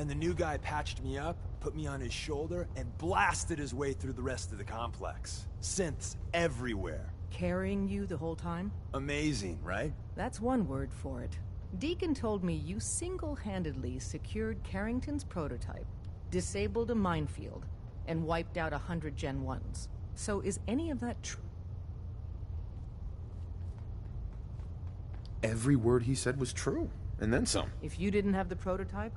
And the new guy patched me up, put me on his shoulder, and blasted his way through the rest of the complex. Synths everywhere. Carrying you the whole time? Amazing, right? That's one word for it. Deacon told me you single-handedly secured Carrington's prototype, disabled a minefield, and wiped out 100 Gen 1s. So is any of that true? Every word he said was true, and then some. If you didn't have the prototype,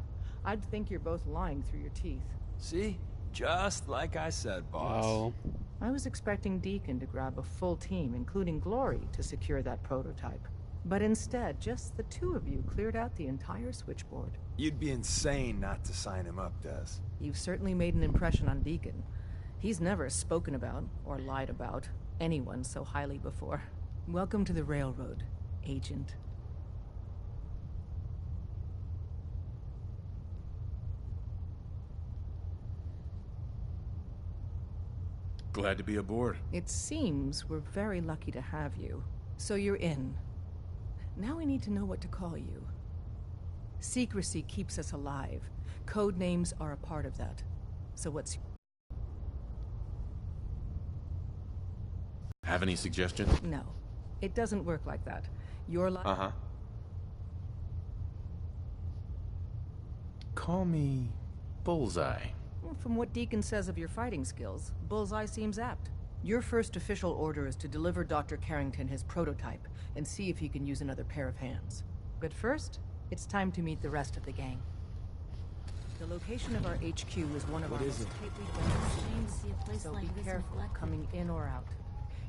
I'd think you're both lying through your teeth. See? Just like I said, boss. Oh. I was expecting Deacon to grab a full team, including Glory, to secure that prototype. But instead, just the two of you cleared out the entire switchboard. You'd be insane not to sign him up, Des. You've certainly made an impression on Deacon. He's never spoken about, or lied about, anyone so highly before. Welcome to the Railroad, Agent. Glad to be aboard. It seems we're very lucky to have you. So you're in. Now we need to know what to call you. Secrecy keeps us alive. Code names are a part of that. So what's... Have any suggestions? No. It doesn't work like that. Your life... Uh-huh. Call me Bullseye. From what Deacon says of your fighting skills, Bullseye seems apt. Your first official order is to deliver Dr. Carrington his prototype and see if he can use another pair of hands. But first, it's time to meet the rest of the gang. The location of our HQ is one of our most tightly Shame to see a place so like be this careful neglected. coming in or out.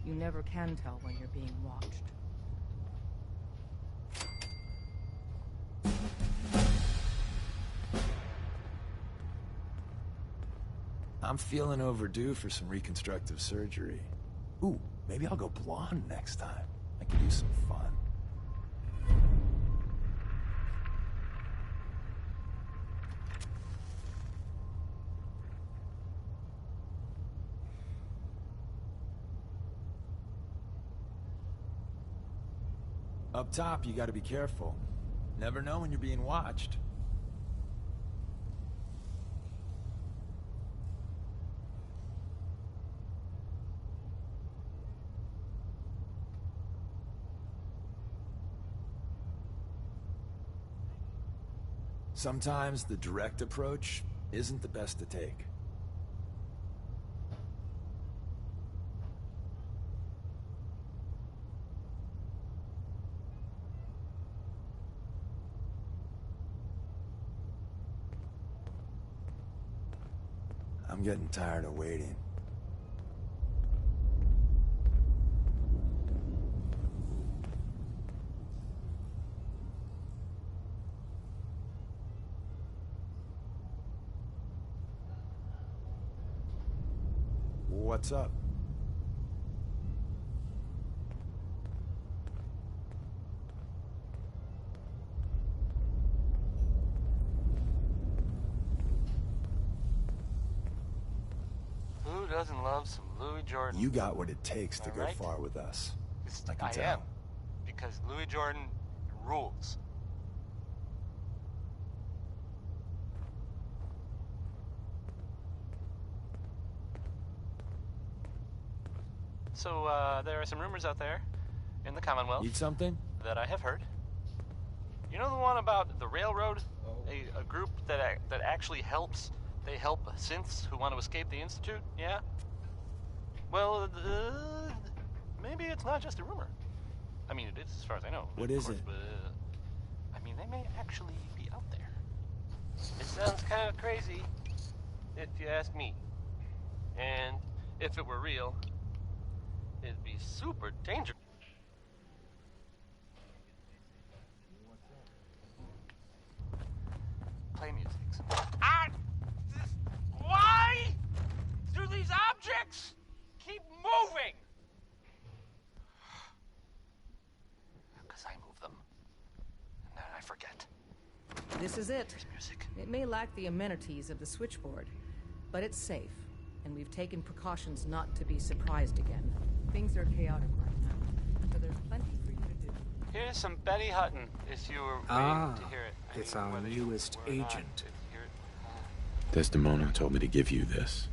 You never can tell when you're being watched. I'm feeling overdue for some reconstructive surgery. Ooh, maybe I'll go blonde next time. I could use some fun. Up top, you gotta be careful. Never know when you're being watched. Sometimes the direct approach isn't the best to take. I'm getting tired of waiting. What's up? Who doesn't love some Louis Jordan? You got what it takes to Am I go right? far with us. I can I tell. am. Because Louis Jordan rules. So, there are some rumors out there in the Commonwealth Need something? that I have heard. You know the one about the railroad? A group that actually helps. They help synths who want to escape the Institute? Yeah? Well, maybe it's not just a rumor. I mean, it is as far as I know. What of is course, it? But, I mean, they may actually be out there. It sounds kind of crazy, if you ask me. And if it were real, it'd be super dangerous. Play music. Why do these objects keep moving? Because I move them. And then I forget. This is it. There's music. It may lack the amenities of the switchboard, but it's safe, and we've taken precautions not to be surprised again. Things are chaotic right now, so there's plenty for you to do. Here's some Betty Hutton, if you were waiting to hear it. I It's mean, our whether you newest were or not agent. to hear it. Desdemona told me to give you this.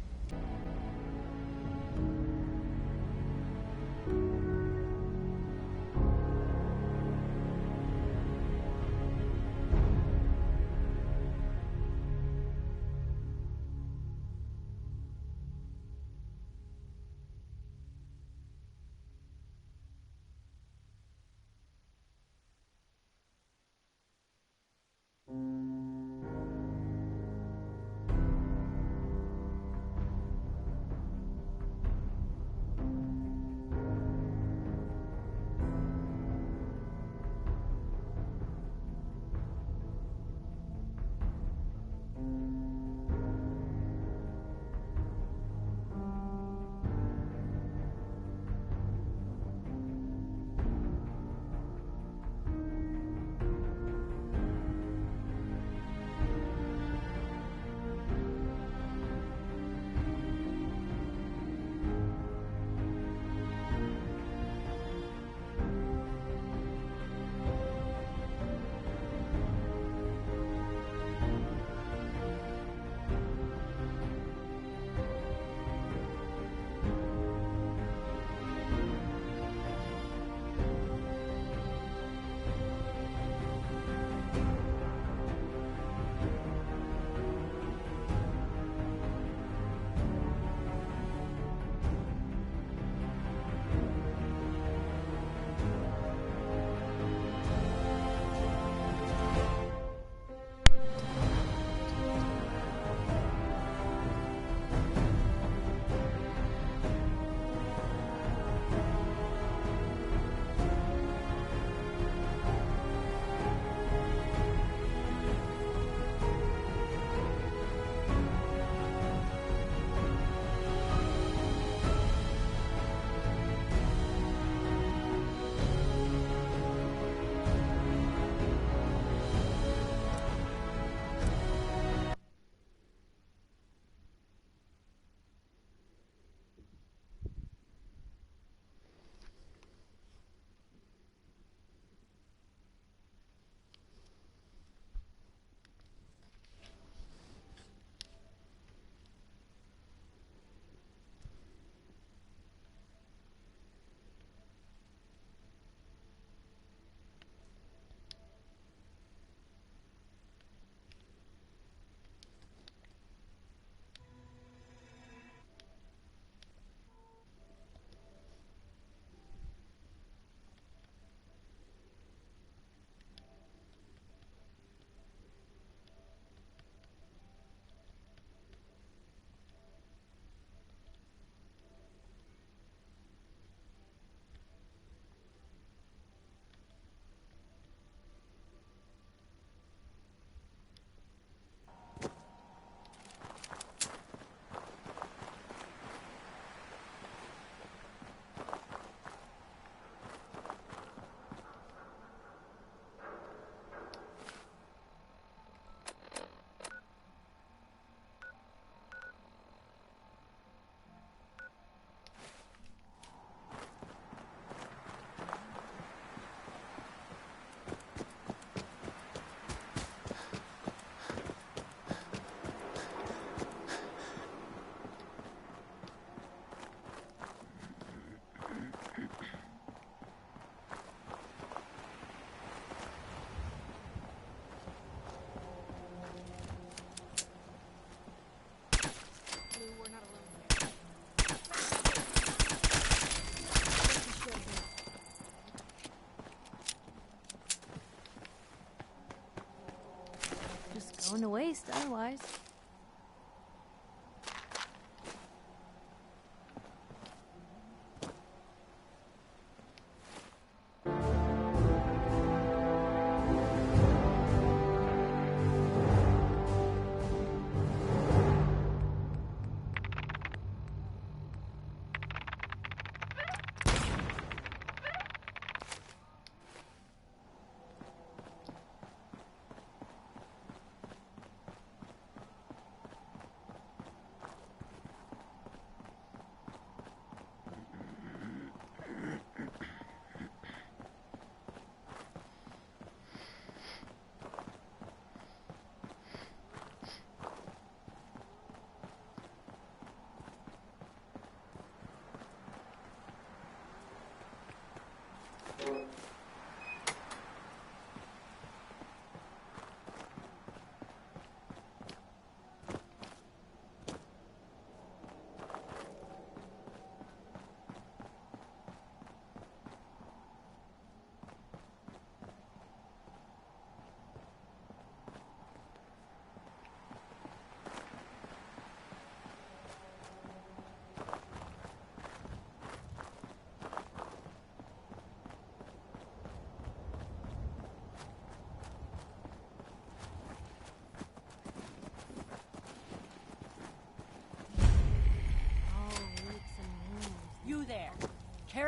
Going to waste otherwise.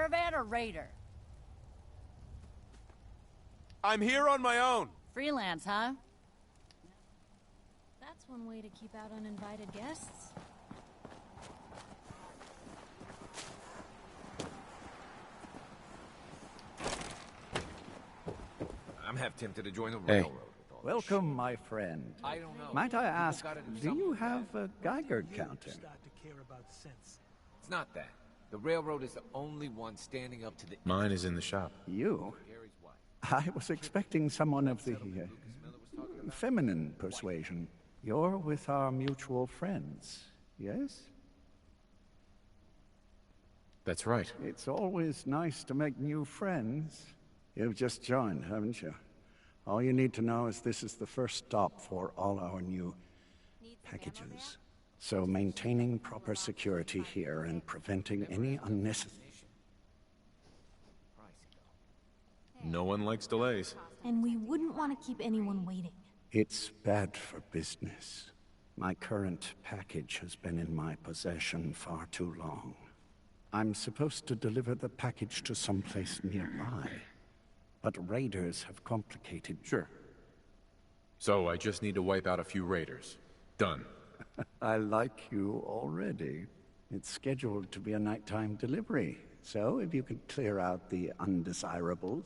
caravan or raider? I'm here on my own. Freelance, huh? That's one way to keep out uninvited guests. I'm half tempted to join the Hey. railroad. with all this Welcome, my friend. I don't know. Might I People ask, gotta do something you with have that. a Geiger counter? It's not that. The railroad is the only one standing up to the... Mine is in the shop. You? Gary's wife. I was expecting someone of the feminine persuasion. You're with our mutual friends, yes? That's right. It's always nice to make new friends. You've just joined, haven't you? All you need to know is this is the first stop for all our new packages. So maintaining proper security here and preventing any unnecessary... No one likes delays. And we wouldn't want to keep anyone waiting. It's bad for business. My current package has been in my possession far too long. I'm supposed to deliver the package to someplace nearby. But raiders have complicated... Sure. So I just need to wipe out a few raiders. Done. I like you already. It's scheduled to be a nighttime delivery. So if you could clear out the undesirables...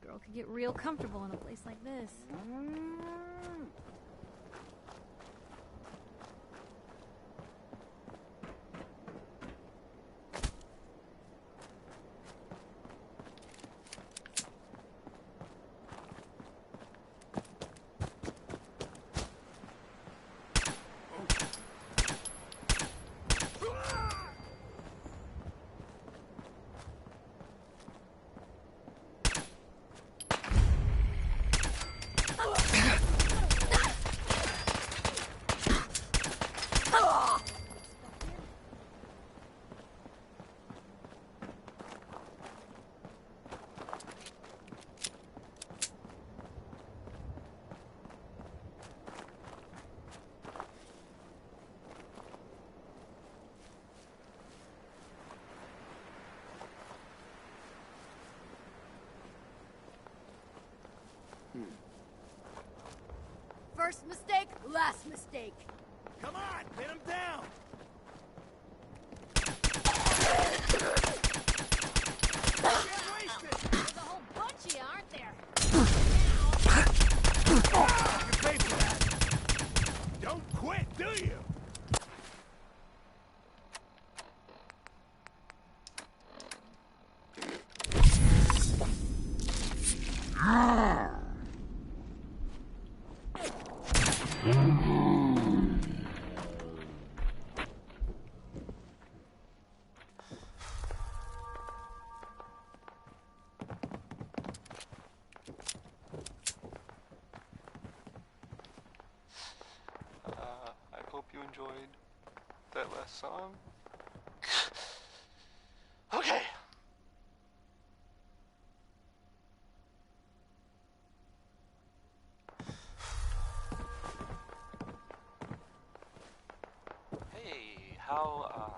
Girl could get real comfortable in a place like this. First mistake, last mistake. Come on, get him down! There's a whole bunch of you, aren't there? You pay for that. Don't quit, do you? I hope you enjoyed that last song. Okay. Hey, how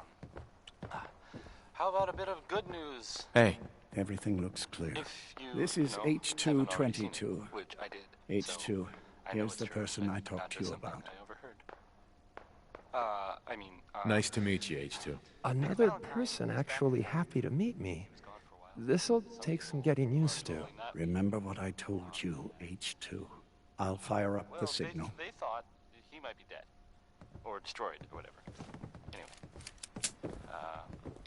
about a bit of good news? Hey. Everything looks clear. If you, This is you know, haven't already seen H222. it, which I did. H2. So I know Here's it's the true, person but I talked not to you just something about. I overheard. Nice to meet you, H2. Another person actually happy to meet me. This'll take some getting used to. Remember what I told you, H2. I'll fire up Well, the signal. They thought he might be dead. Or destroyed, or whatever. Anyway.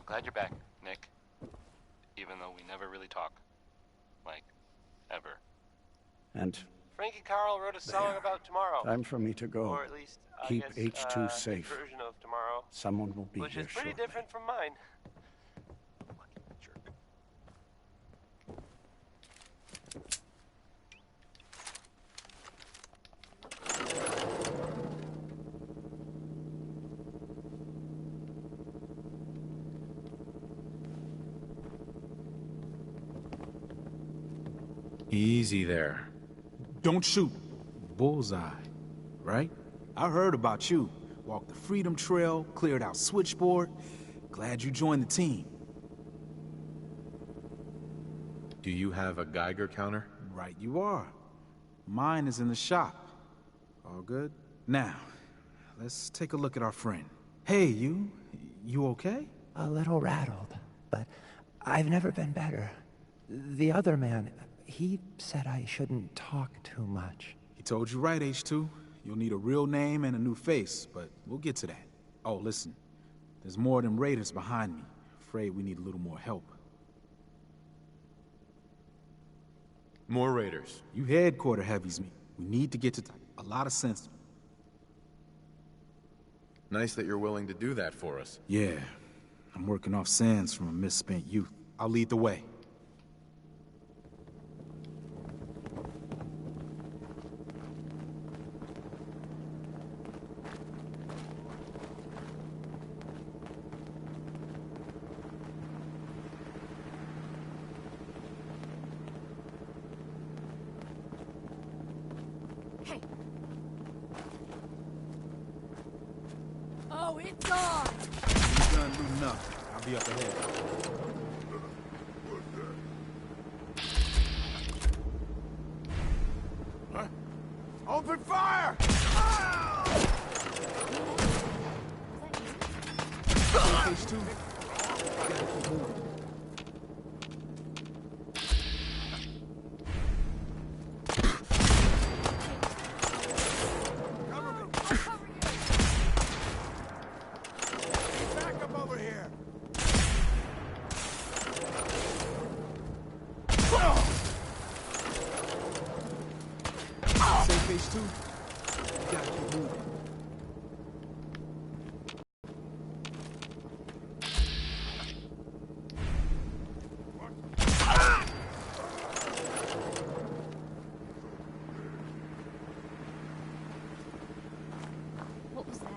Glad you're back, Nick. Even though we never really talk. Like, ever. And Frankie Carl wrote a song about tomorrow. time for me to go. Or at least, I Keep guess, H2 his safe. version of tomorrow. Someone will be Which here is pretty shortly. different from mine. Fucking jerk. Easy there. Don't shoot. Bullseye. Right? I heard about you. Walked the Freedom Trail, cleared out Switchboard. Glad you joined the team. Do you have a Geiger counter? Right you are. Mine is in the shop. All good? Now, let's take a look at our friend. Hey, you okay? A little rattled, but I've never been better. The other man, he said I shouldn't talk too much. He told you right, H2. You'll need a real name and a new face, but we'll get to that. Oh, listen. There's more of them raiders behind me. Afraid we need a little more help. More raiders. You headquarter heavies me. We need to get to a lot of sense. Nice that you're willing to do that for us. Yeah. I'm working off sands from a misspent youth. I'll lead the way. Hey. Oh, it's on! You done do nothing. I'll be up ahead. Huh? Open fire! H2. Gotta keep moving. Phase 2, you gotta keep moving. What was that?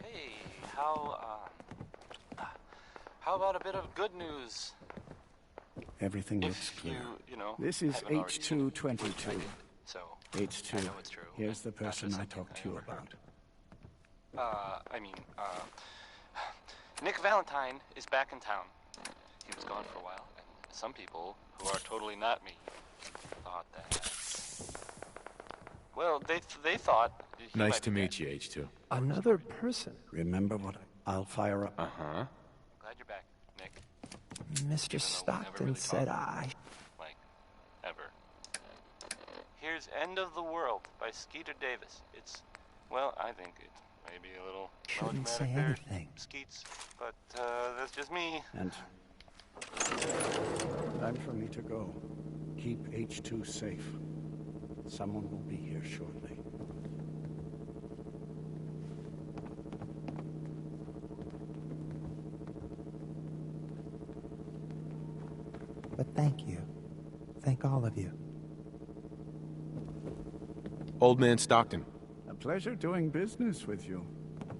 Hey, how about a bit of good news? Everything looks If clear. you know, This is haven't already seen it. H222. So, H2, I know it's true. here's the After person I something talked to you about. Nick Valentine is back in town. He was gone for a while, and some people, who are totally not me, thought that... Well, they thought... he Nice might to be meet dead. you, H2. Another person. Remember what? I'll fire up. Uh-huh. Glad you're back, Nick. Mr. we'll never Stockton really said talk. I... Like, ever. Here's End of the World by Skeeter Davis. It's, well, I think it's maybe a little Shouldn't say melodramatic there, anything. Skeets, but that's just me. And time for me to go. Keep H2 safe. Someone will be here shortly. But thank you. Thank all of you. Old man Stockton. A pleasure doing business with you.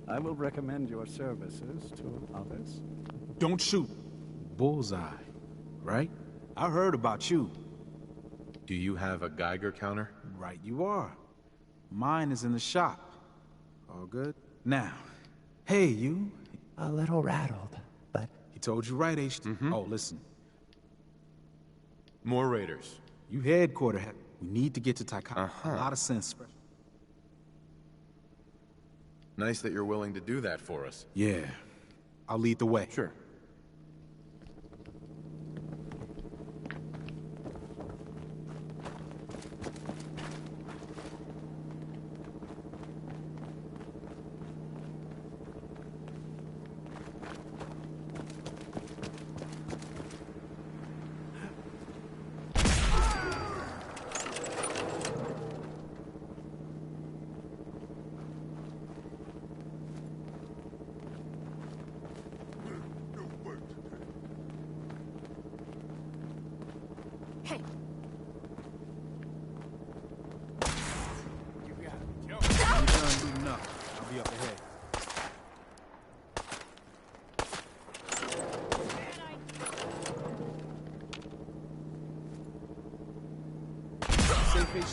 I will recommend your services to others. Don't shoot. Bullseye, right? I heard about you. Do you have a Geiger counter? Right you are. Mine is in the shop. All good? Now, hey, you. A little rattled, but... He told you right, H2. Oh, listen. More raiders. You headquarter heavy. We need to get to Taikana. Uh-huh. A lot of sense. Nice that you're willing to do that for us. Yeah. I'll lead the way. Sure.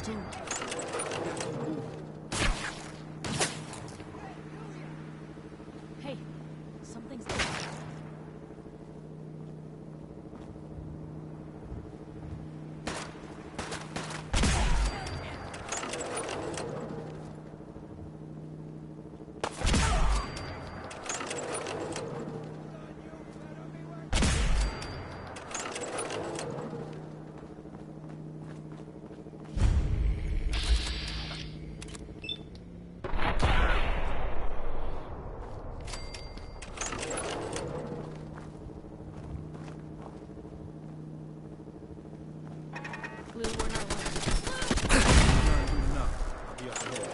too. Hey, something's... Glue, we're not alone. Good enough. I'll be up ahead.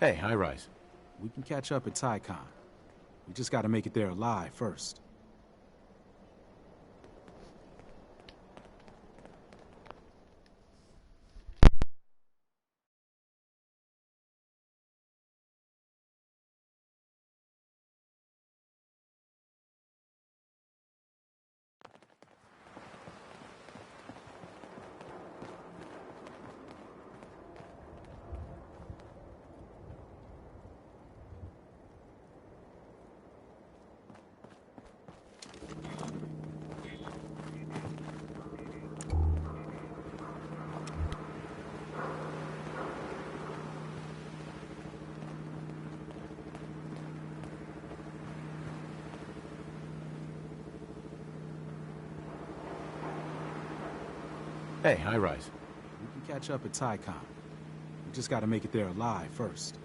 Hey, High Rise. We can catch up at Tycon. We just gotta make it there alive first. Hey, High Rise. We can catch up at Tycon. We just gotta make it there alive first.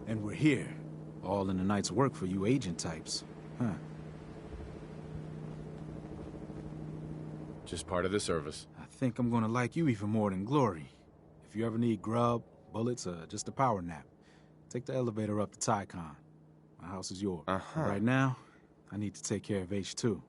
And we're here. All in the night's work for you agent types. Huh. Just part of the service. I think I'm gonna like you even more than Glory. If you ever need grub, bullets, or just a power nap, take the elevator up to Tycon. My house is yours. Uh-huh. Right now, I need to take care of H2.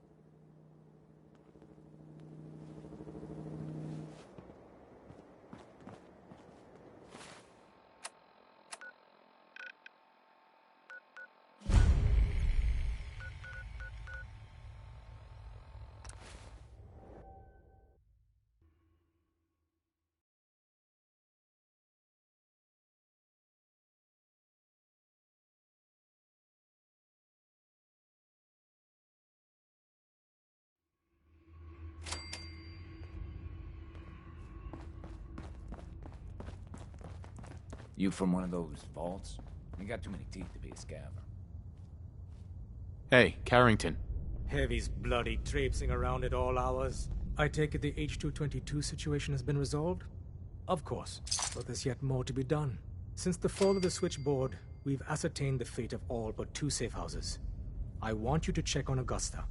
You from one of those vaults? You got too many teeth to be a scabber. Hey, Carrington. Heavy's bloody traipsing around at all hours. I take it the H-222 situation has been resolved? Of course, but there's yet more to be done. Since the fall of the switchboard, we've ascertained the fate of all but 2 safe houses. I want you to check on Augusta.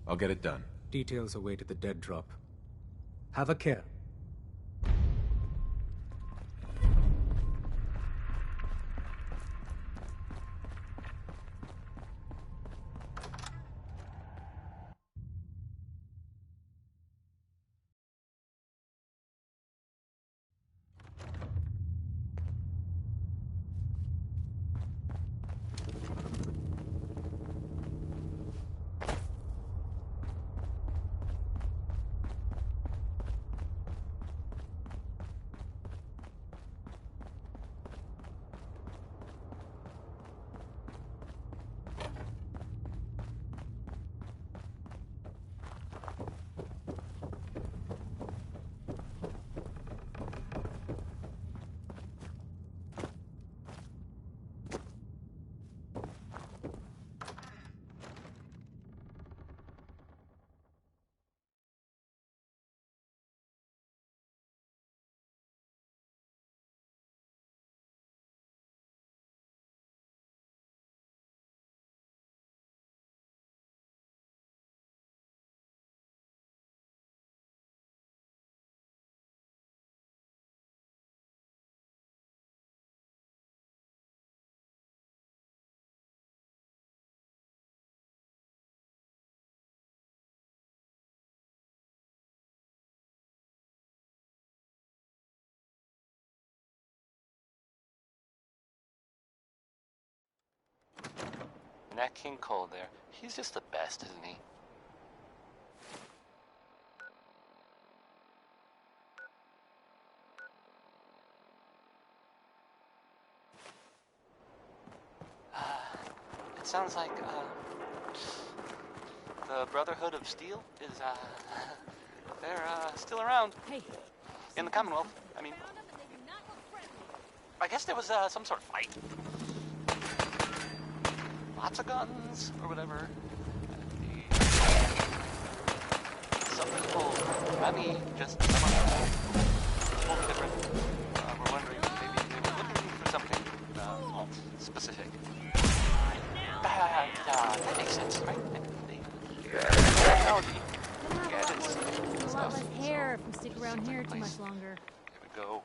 I'll get it done. Details await at the dead drop. Have a care. And that King Cole there, he's just the best, isn't he? It sounds like, the Brotherhood of Steel is, they're, still around. Hey. In the Commonwealth. I mean, I guess there was, some sort of fight. Lots of guns, or whatever. Some people, I mean, just someone totally different, were wondering maybe they were looking for something, specific. That makes sense, right? Technology. Gadgets. A lot less hair if we stick around here too much longer. Here we go.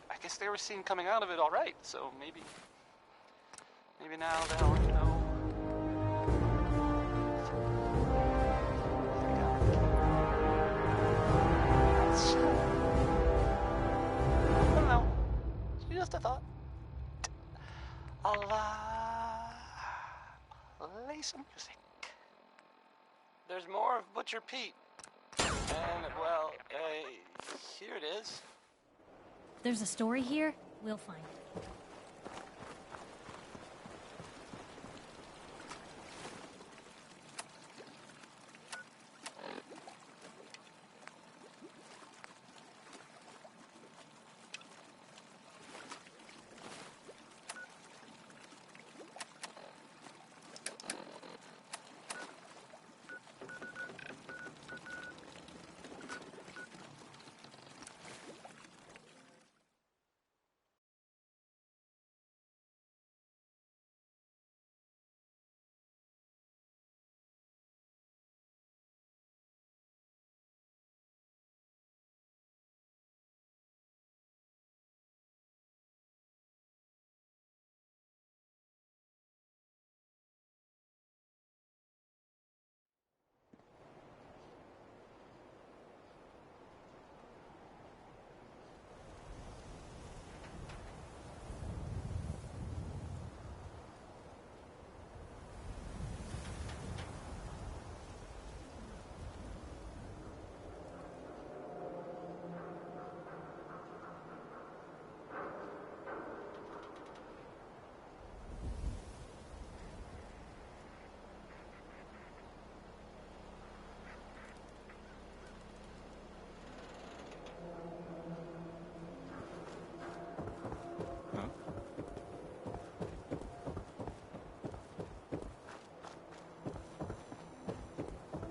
I guess they were seen coming out of it all right, so maybe now they'll, you know. I don't know. Just a thought. I'll play some music. There's more of Butcher Pete. And, well, here it is. There's a story here. We'll find it.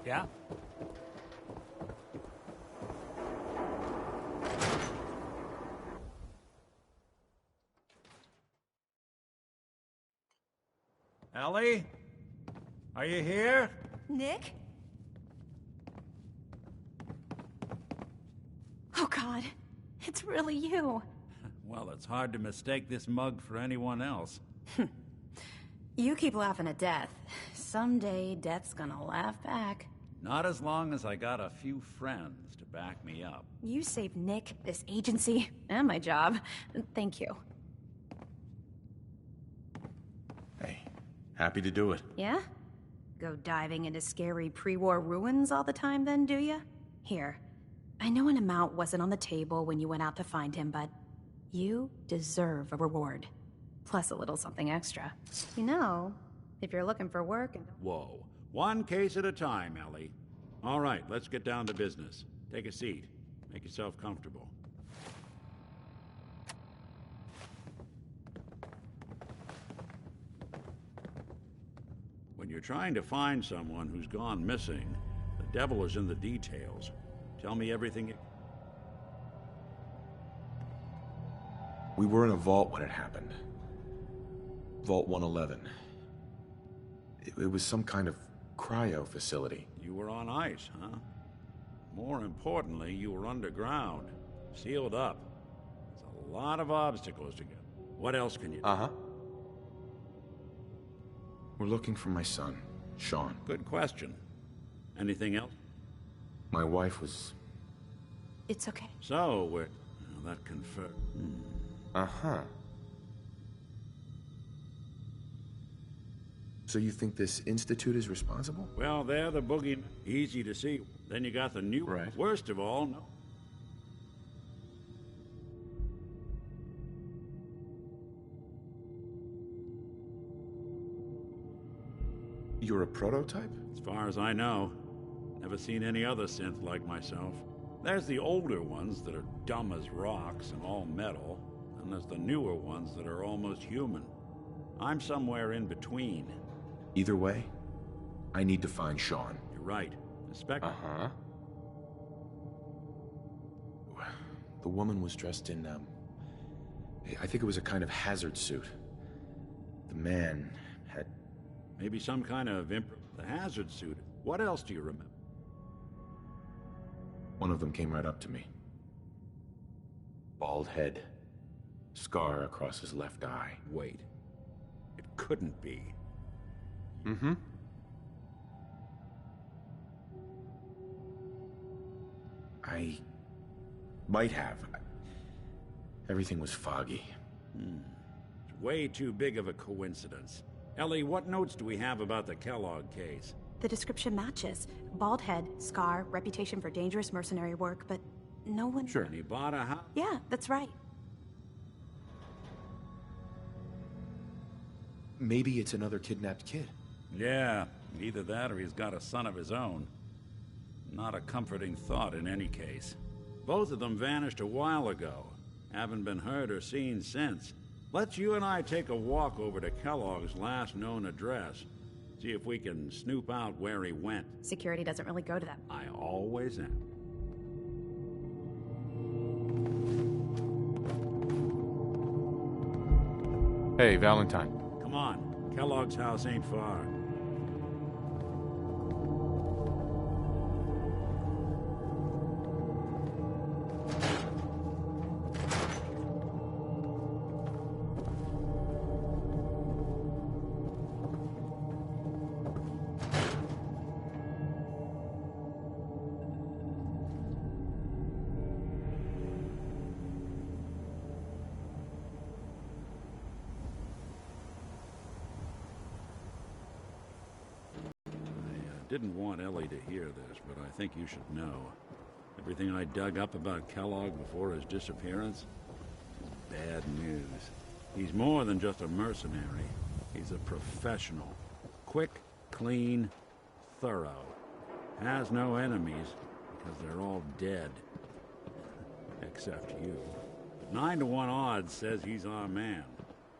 Yeah? Ellie? Are you here? Nick? Oh God, it's really you. Well, it's hard to mistake this mug for anyone else. You keep laughing at death. Someday, death's gonna laugh back. Not as long as I got a few friends to back me up. You saved Nick, this agency, and my job. Thank you. Hey, happy to do it. Yeah? Go diving into scary pre-war ruins all the time then, do ya? Here, I know an amount wasn't on the table when you went out to find him, but you deserve a reward. Plus a little something extra. You know, if you're looking for work and... Whoa. One case at a time, Ellie. All right, let's get down to business. Take a seat. Make yourself comfortable. When you're trying to find someone who's gone missing, the devil is in the details. Tell me everything you... We were in a vault when it happened. Vault 111. It was some kind of cryo facility. You were on ice, huh? More importantly, you were underground, sealed up. There's a lot of obstacles to get. What else can you do? Uh-huh. We're looking for my son, Sean. Good question. Anything else? My wife was... It's okay. So, we're... Well, that confirmed... Uh-huh. So you think this institute is responsible? Well, they're the boogie. Easy to see. Then you got the new... Right. Worst of all, no. You're a prototype? As far as I know. Never seen any other synth like myself. There's the older ones that are dumb as rocks and all metal, and there's the newer ones that are almost human. I'm somewhere in between. Either way, I need to find Sean. You're right. Uh-huh. The woman was dressed in, I think it was a kind of hazard suit. The man had... Maybe some kind of the hazard suit. What else do you remember? One of them came right up to me. Bald head. Scar across his left eye. Wait. It couldn't be. Mm-hmm. I might have. Everything was foggy. It's way too big of a coincidence. Ellie, what notes do we have about the Kellogg case? The description matches. Bald head, scar, reputation for dangerous mercenary work, but no one... Sure. And he bought a house? Yeah, that's right. Maybe it's another kidnapped kid. Yeah, either that or he's got a son of his own. Not a comforting thought in any case. Both of them vanished a while ago. Haven't been heard or seen since. Let's you and I take a walk over to Kellogg's last known address. See if we can snoop out where he went. Security doesn't really go to that. I always am. Hey, Valentine. Come on, Kellogg's house ain't far. Didn't want Ellie to hear this, but I think you should know. Everything I dug up about Kellogg before his disappearance is bad news. He's more than just a mercenary. He's a professional. Quick, clean, thorough. Has no enemies, because they're all dead. Except you. 9-to-1 odds says he's our man.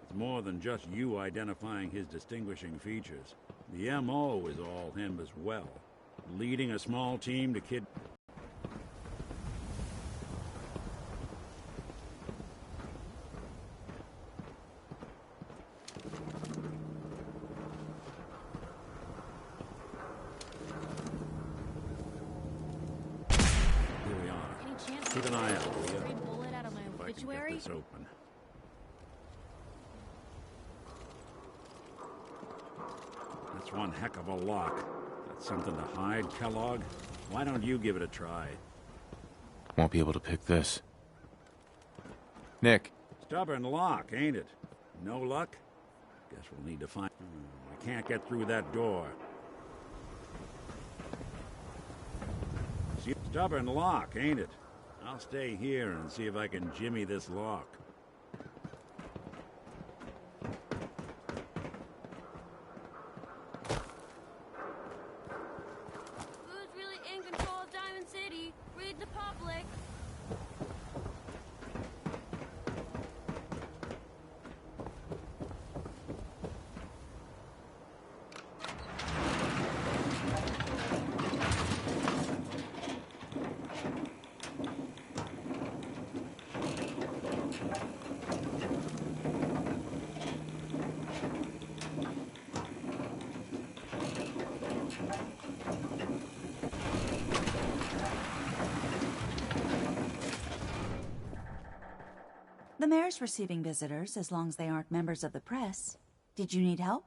It's more than just you identifying his distinguishing features. The M.O. is all him as well. Leading a small team to kid... Here we are. Keep an eye out, will you? Bullet out of my If I can get obituary? this open. That's one heck of a lock. That's something to hide, Kellogg. Why don't you give it a try? Won't be able to pick this. Nick. Stubborn lock, ain't it? No luck? Guess we'll need to find... I can't get through that door. See, stubborn lock, ain't it? I'll stay here and see if I can jimmy this lock. Who's really in control of Diamond City? Read the public. The mayor's receiving visitors as long as they aren't members of the press. Did you need help?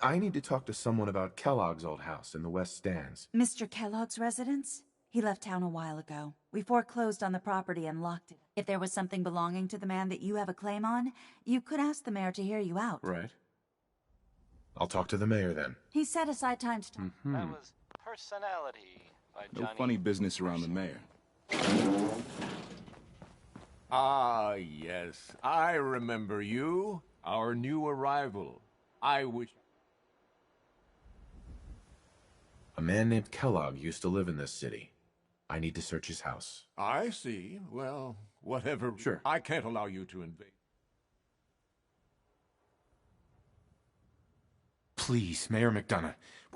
I need to talk to someone about Kellogg's old house in the West Stands. Mr. Kellogg's residence? He left town a while ago. We foreclosed on the property and locked it. If there was something belonging to the man that you have a claim on, you could ask the mayor to hear you out. Right. I'll talk to the mayor then. He set aside time to talk. That was Personality by No Johnny. funny business around the mayor. Ah, yes. I remember you. Our new arrival. I wish... A man named Kellogg used to live in this city. I need to search his house. I see. Well, whatever. Sure. I can't allow you to invade. Please, Mayor McDonough.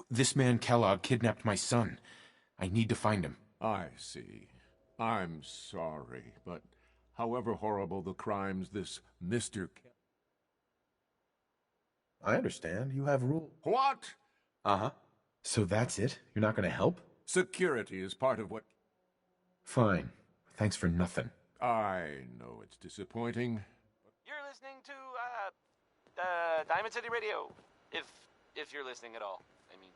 This man Kellogg kidnapped my son. I need to find him. I see. I'm sorry, but however horrible the crimes this Mr. I understand. You have rules. What? Uh-huh. So that's it? You're not going to help? Security is part of what... Fine. Thanks for nothing. I know it's disappointing. You're listening to Diamond City Radio, if you're listening at all. I mean,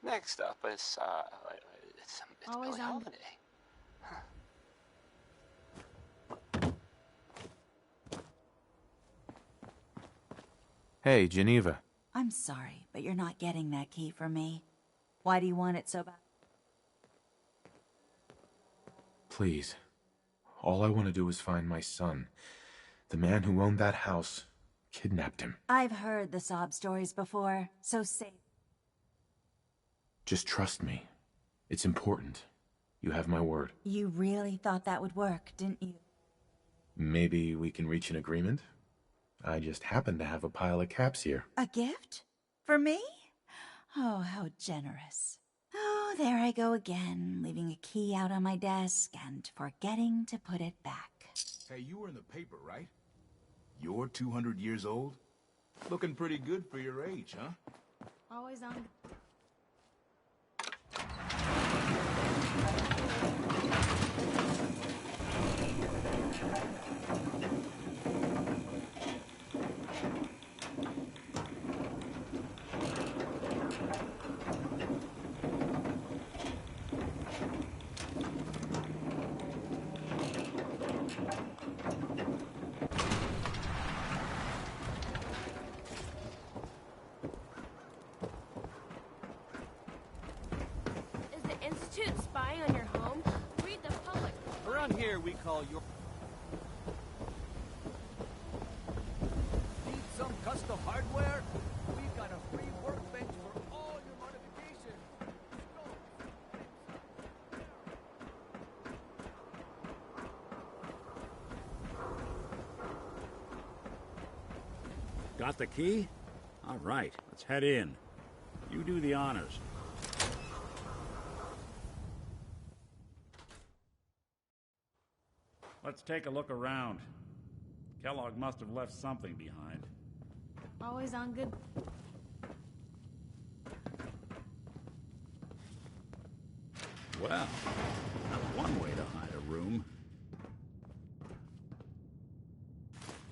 next up is it's Always Billie on. Holiday. Hey, Geneva. I'm sorry, but you're not getting that key from me. Why do you want it so bad? Please. All I want to do is find my son. The man who owned that house kidnapped him. I've heard the sob stories before, so say... Just trust me. It's important. You have my word. You really thought that would work, didn't you? Maybe we can reach an agreement? I just happen to have a pile of caps here. A gift? For me? Oh, how generous. Oh, there I go again, leaving a key out on my desk and forgetting to put it back. Hey, you were in the paper, right? You're 200 years old? Looking pretty good for your age, huh? Always on. Is the Institute spying on your home? Read the public. Around here, we call your... Need some custom hardware? We've got a free workbench for all your modifications. Got the key? All right, let's head in. You do the honors. Let's take a look around. Kellogg must have left something behind. Always on good. Well, that's one way to hide a room.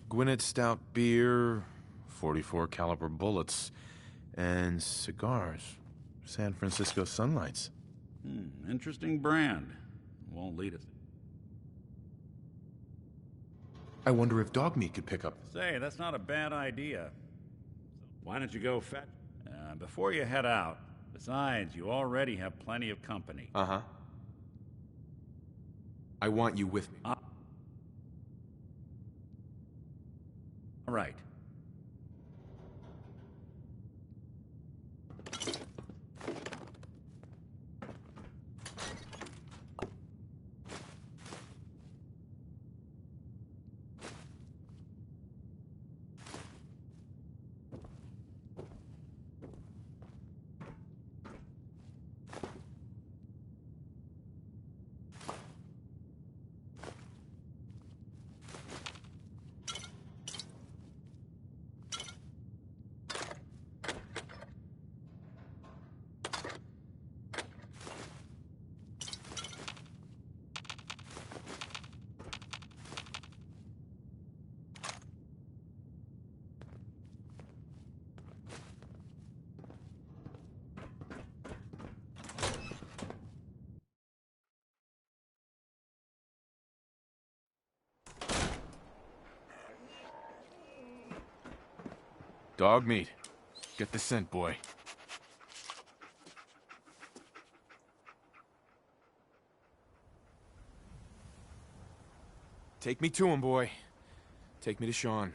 Gwinnett Stout beer, 44 caliber bullets, and cigars. San Francisco Sunlights. Interesting brand. Won't lead us. I wonder if dog meat could pick up. Say, that's not a bad idea. Why don't you go fetch... before you head out, besides, you already have plenty of company. Uh-huh. I want you with me. All right. Dog meat. Get the scent, boy. Take me to him, boy. Take me to Sean.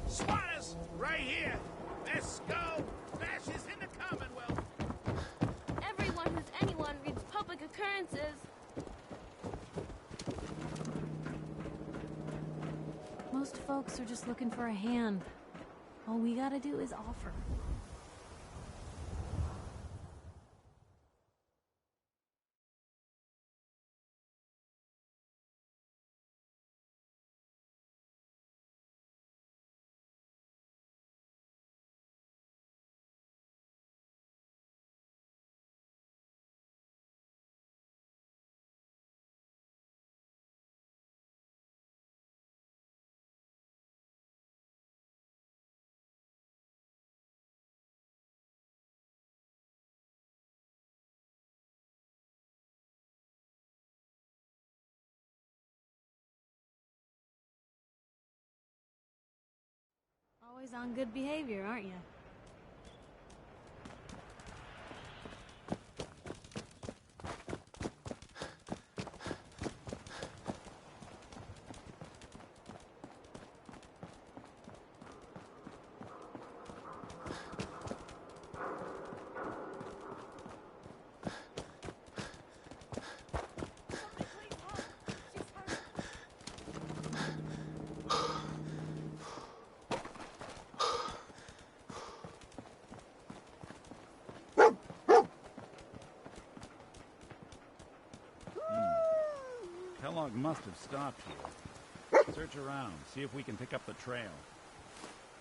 Squatters, right here. Let's go. Fascists in the Commonwealth. Everyone who's anyone reads public occurrences. Most folks are just looking for a hand. All we gotta do is offer. Always on good behavior, aren't you? Kellogg must have stopped here. Search around, see if we can pick up the trail.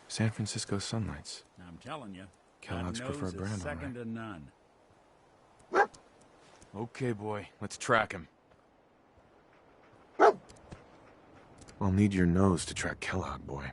San Francisco Sunlights. I'm telling you, Kellogg's preferred brand, all second right. to none. Okay, boy. Let's track him. I'll need your nose to track Kellogg, boy.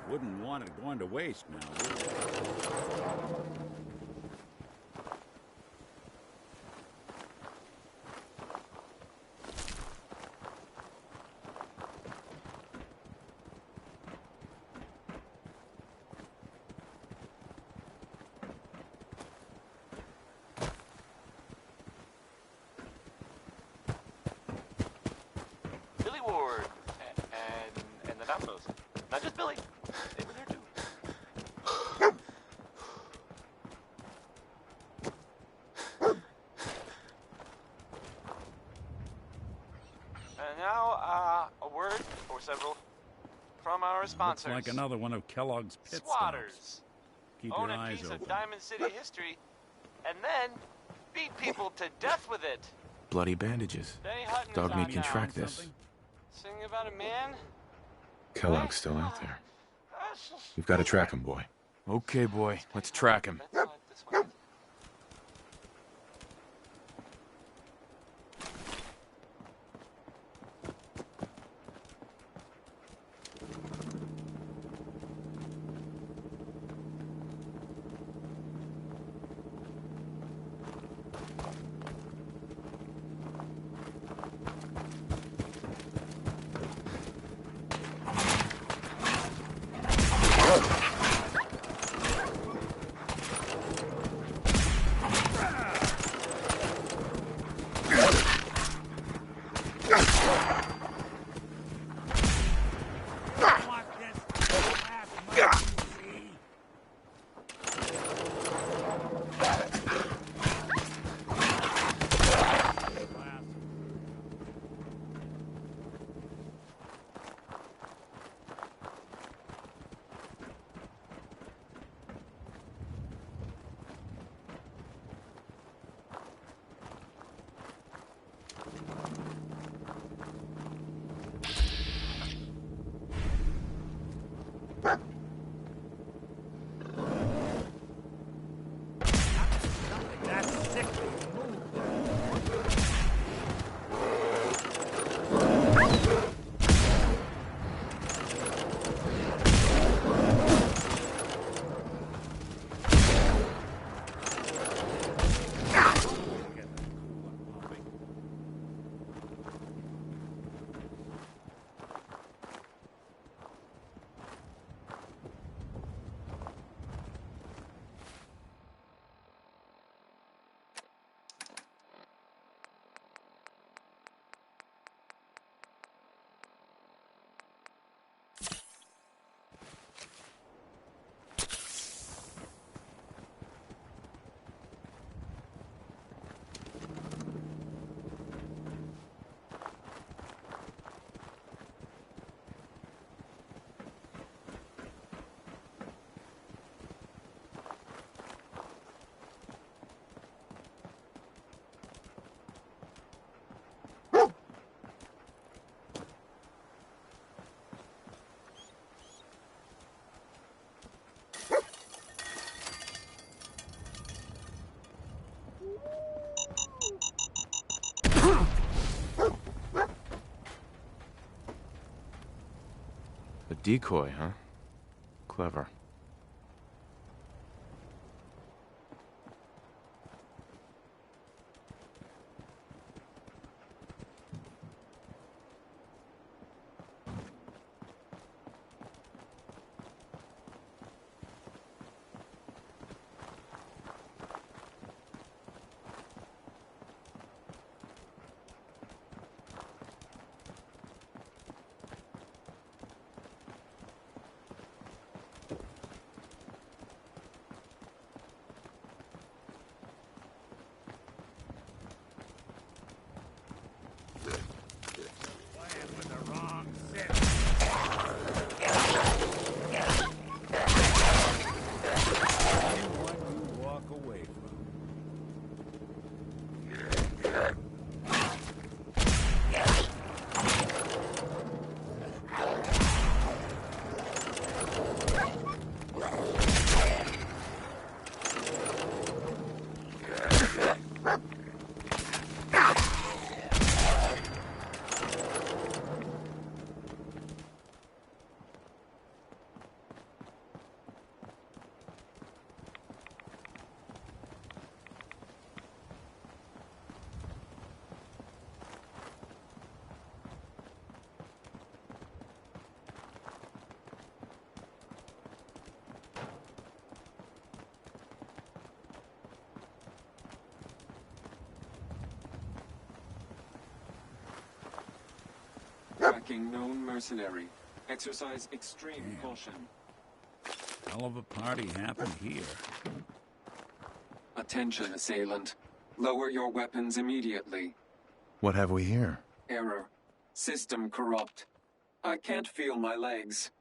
Wouldn't want it going to waste now, would you? Billy Ward and the Dominoes. Not just Billy. They were there too. And now, a word or several from our sponsors. Looks like another one of Kellogg's pit Squatters. stops. Keep Own your a eyes piece open. of Diamond City history, and then beat people to death with it. Bloody bandages. Benny Hutton is Dog on meat can now. track this. Singing about a man. Kellogg's still out there. We've got to track him, boy. Okay, boy. Let's track him. A decoy, huh? Clever. Tracking known mercenary. Exercise extreme caution. Hell of a party happened here. Attention, assailant. Lower your weapons immediately. What have we here? Error. System corrupt. I can't feel my legs.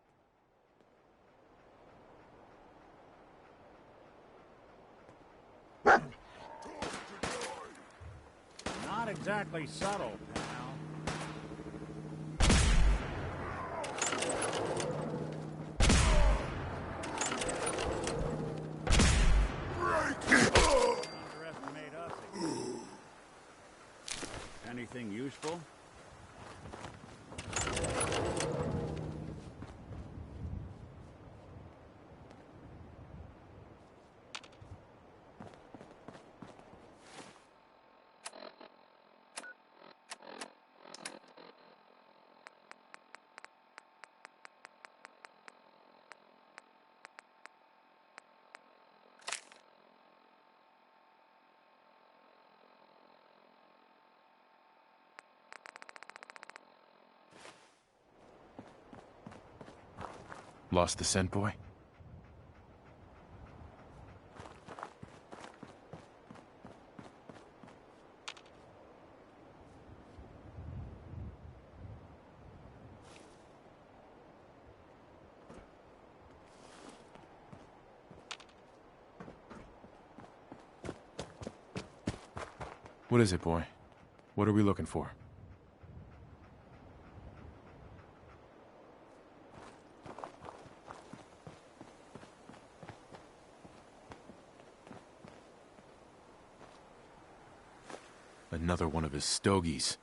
Not exactly subtle, pal. Anything useful? Lost the scent, boy? What is it, boy? What are we looking for? Another one of his stogies.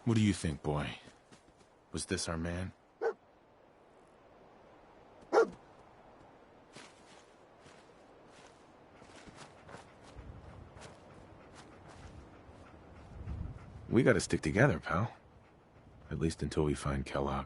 What do you think, boy? Was this our man? We gotta stick together, pal. At least until we find Kellogg.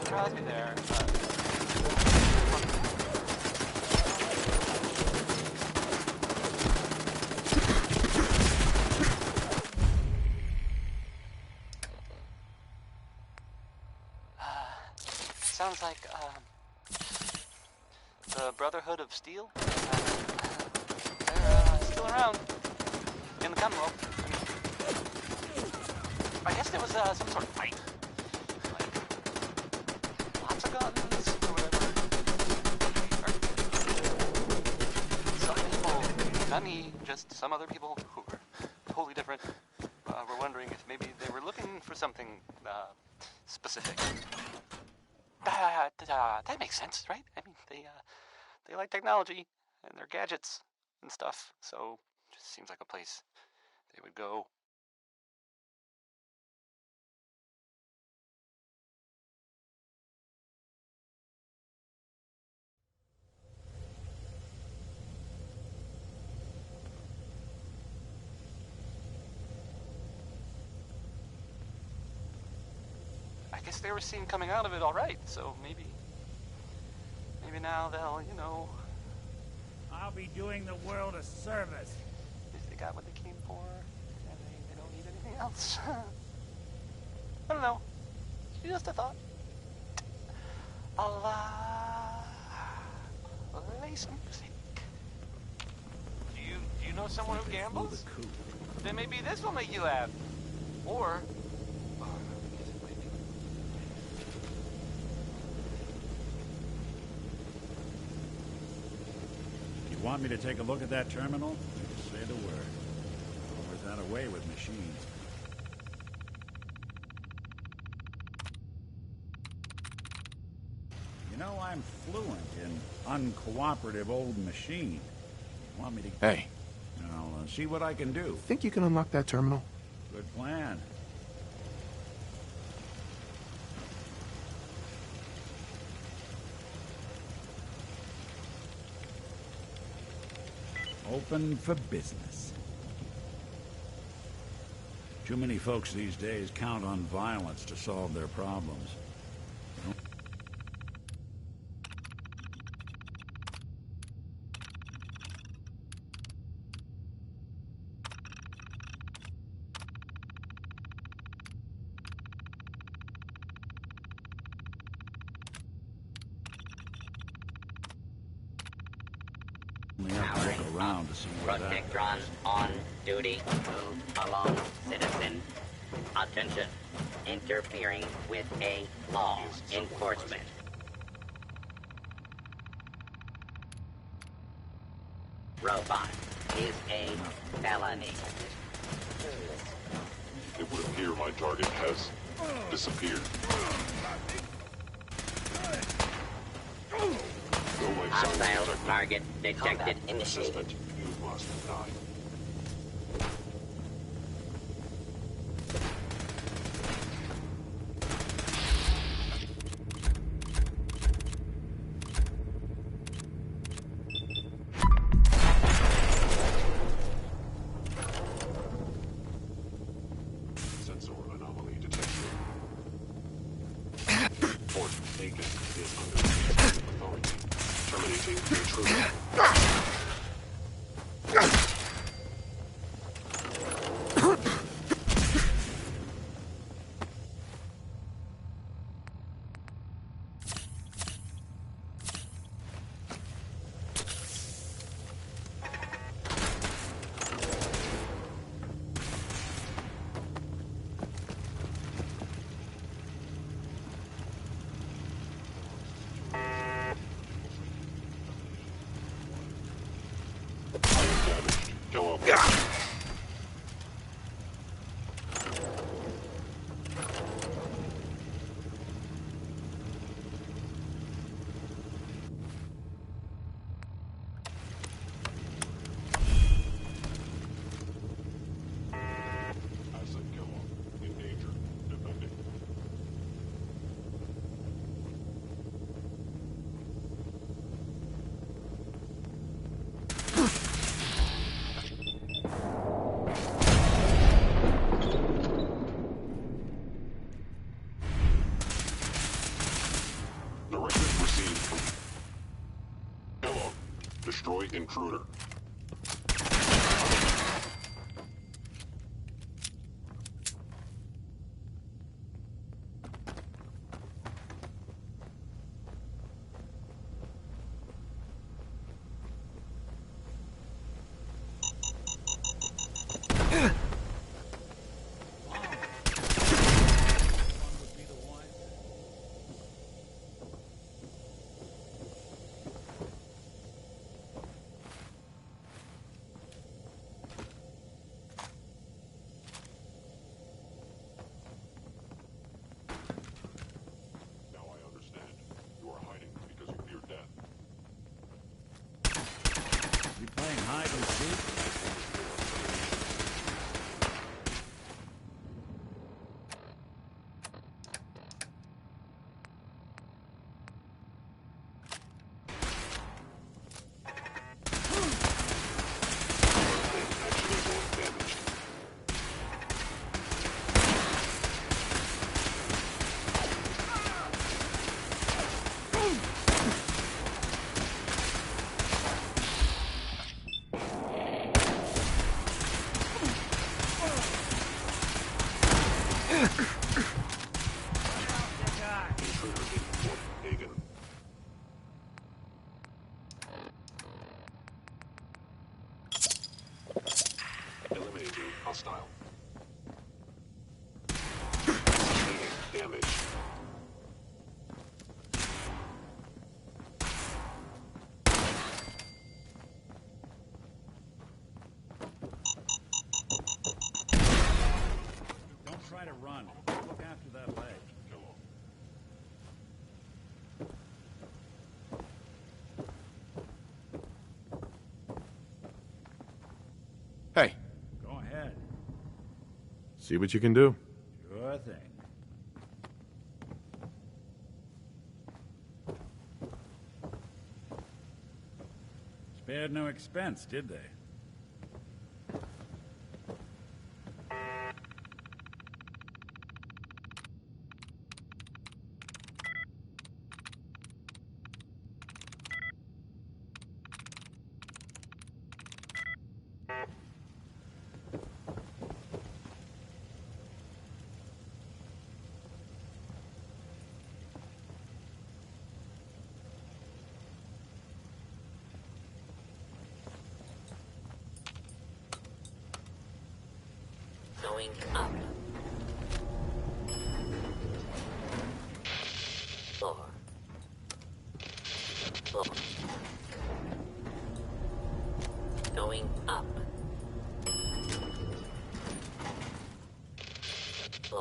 Crosby there. Sounds like the Brotherhood of Steel. They're still around in the Commonwealth. I guess there was some sort of fight. Lots of guns or whatever. Some people, not me, just some other people who were totally different, were wondering if maybe they were looking for something specific. That makes sense, right? I mean, they like technology and their gadgets and stuff, so it just seems like a place they would go. I guess they were seen coming out of it all right, so maybe now they'll, you know... I'll be doing the world a service. If they got what they came for, and they don't need anything else. I don't know. Just a thought. some... Do you know someone who gambles? Then maybe this will make you laugh. Or... You want me to take a look at that terminal? Just say the word. Always that away with machines. You know, I'm fluent in uncooperative old machine. You want me to... Hey. I'll see what I can do. Think you can unlock that terminal? Good plan. Open for business. Too many folks these days count on violence to solve their problems. Around to see what Protectron on duty. Move along, citizen. Attention. Interfering with a law enforcement. Robot is a felony. It would appear my target has disappeared. Hostile target detected. Initiated. You must die. Sensor anomaly detected. Fort Aiken is under authority. Terminating the intruder. Destroy intruder. Hostile. Taking damage. Don't try to run. Look after that leg. Hey. Go ahead. See what you can do. Sure thing. Spared no expense, did they? Going up. 4. 4. Going up. 4.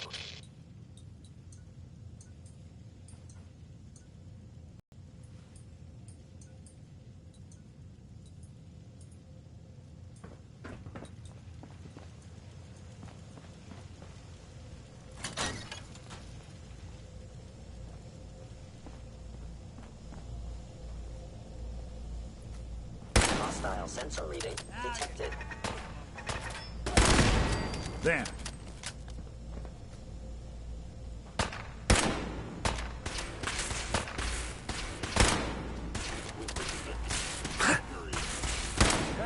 Hostile sensor reading detected. There.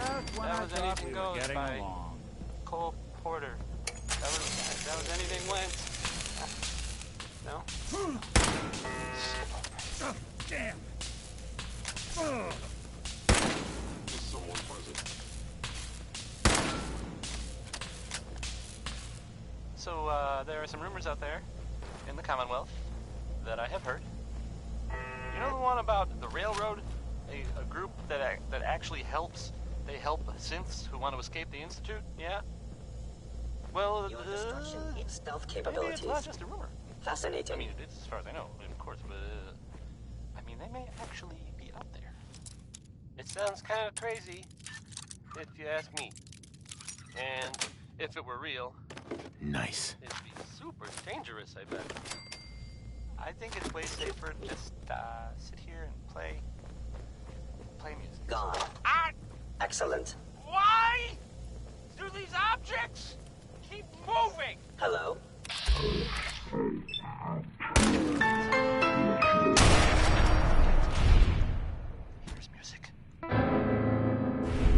That was Anything Goes getting by along. Cole Porter. That was Anything Went. No? Damn. Is someone present? So, there are some rumors out there in the Commonwealth that I have heard. You know the one about the railroad? A group that actually helps. They help synths who want to escape the Institute, yeah? Well, Your destruction in stealth maybe capabilities. it's not just a rumor. Fascinating. I mean, it is as far as I know, of course, but, I mean, they may actually be out there. It sounds kind of crazy, if you ask me. And if it were real, Nice. it'd be super dangerous, I bet. I think it's way safer to just sit here and play music. Gone. Excellent. Why do these objects keep moving? Hello? Here's music.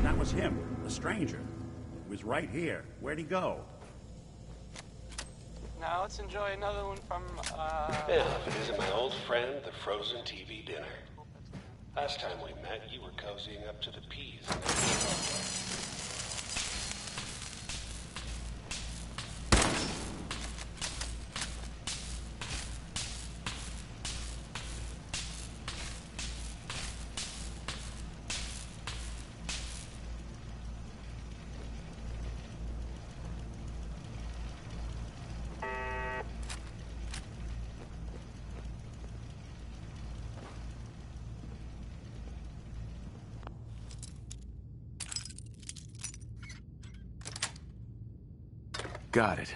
That was him, the stranger. He was right here. Where'd he go? Now let's enjoy another one from, Yeah, visit my old friend, the frozen TV dinner. Last time we met, you were cozying up to the peas. Got it.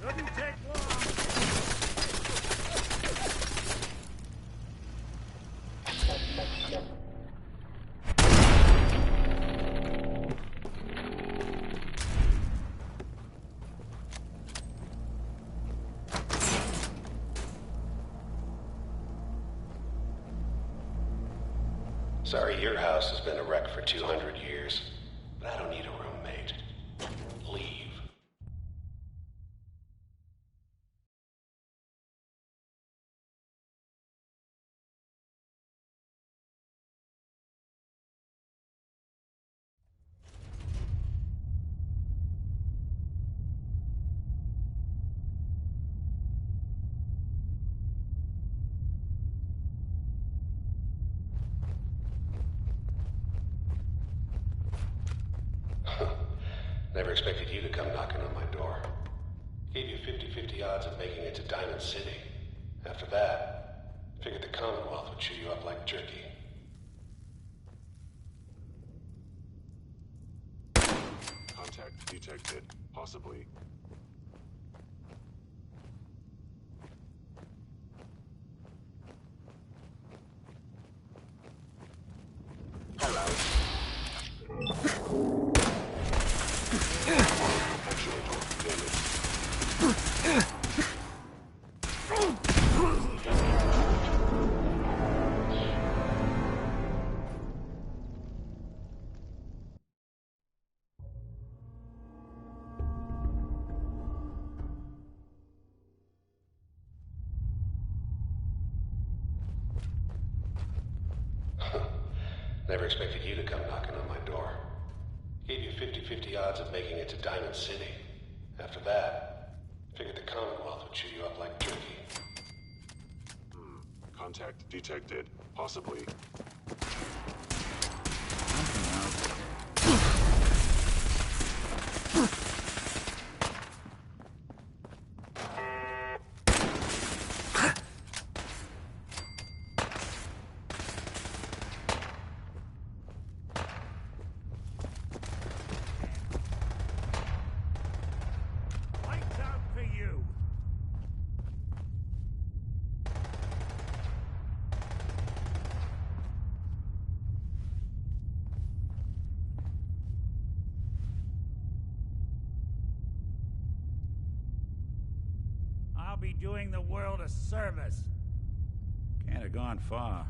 Couldn't take long. Sorry your house has been a wreck for 200 years, but I don't need a roommate. Leave. Never expected you to come knocking on my door. Gave you 50-50 odds of making it to Diamond City. After that, figured the Commonwealth would chew you up like jerky. Contact detected. Possibly. Never expected you to come knocking on my door. Gave you 50-50 odds of making it to Diamond City. After that, figured the Commonwealth would chew you up like jerky. Contact detected. Possibly. Lights out for you. I'll be doing the world a service. Can't have gone far.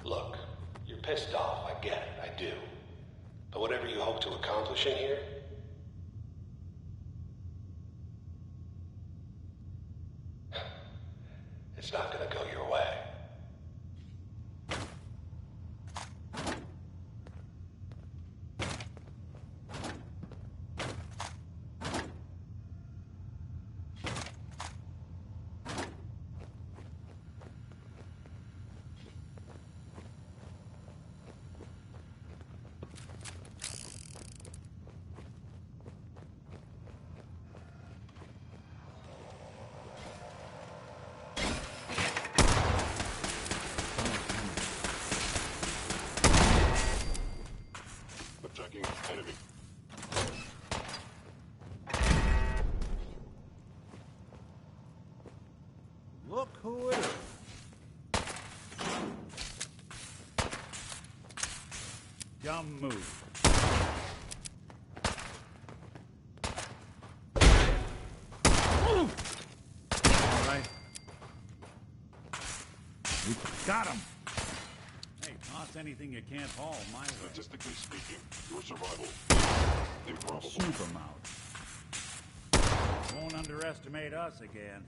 Look, you're pissed off, I get it, I do. But whatever you hope to accomplish in here, it's not gonna go your way. Attacking enemy. Look who it is. Dumb move. All right. Got him. Hey, toss anything you can't haul my way. Statistically speaking, your survival improbable. Keep 'em out. Won't underestimate us again.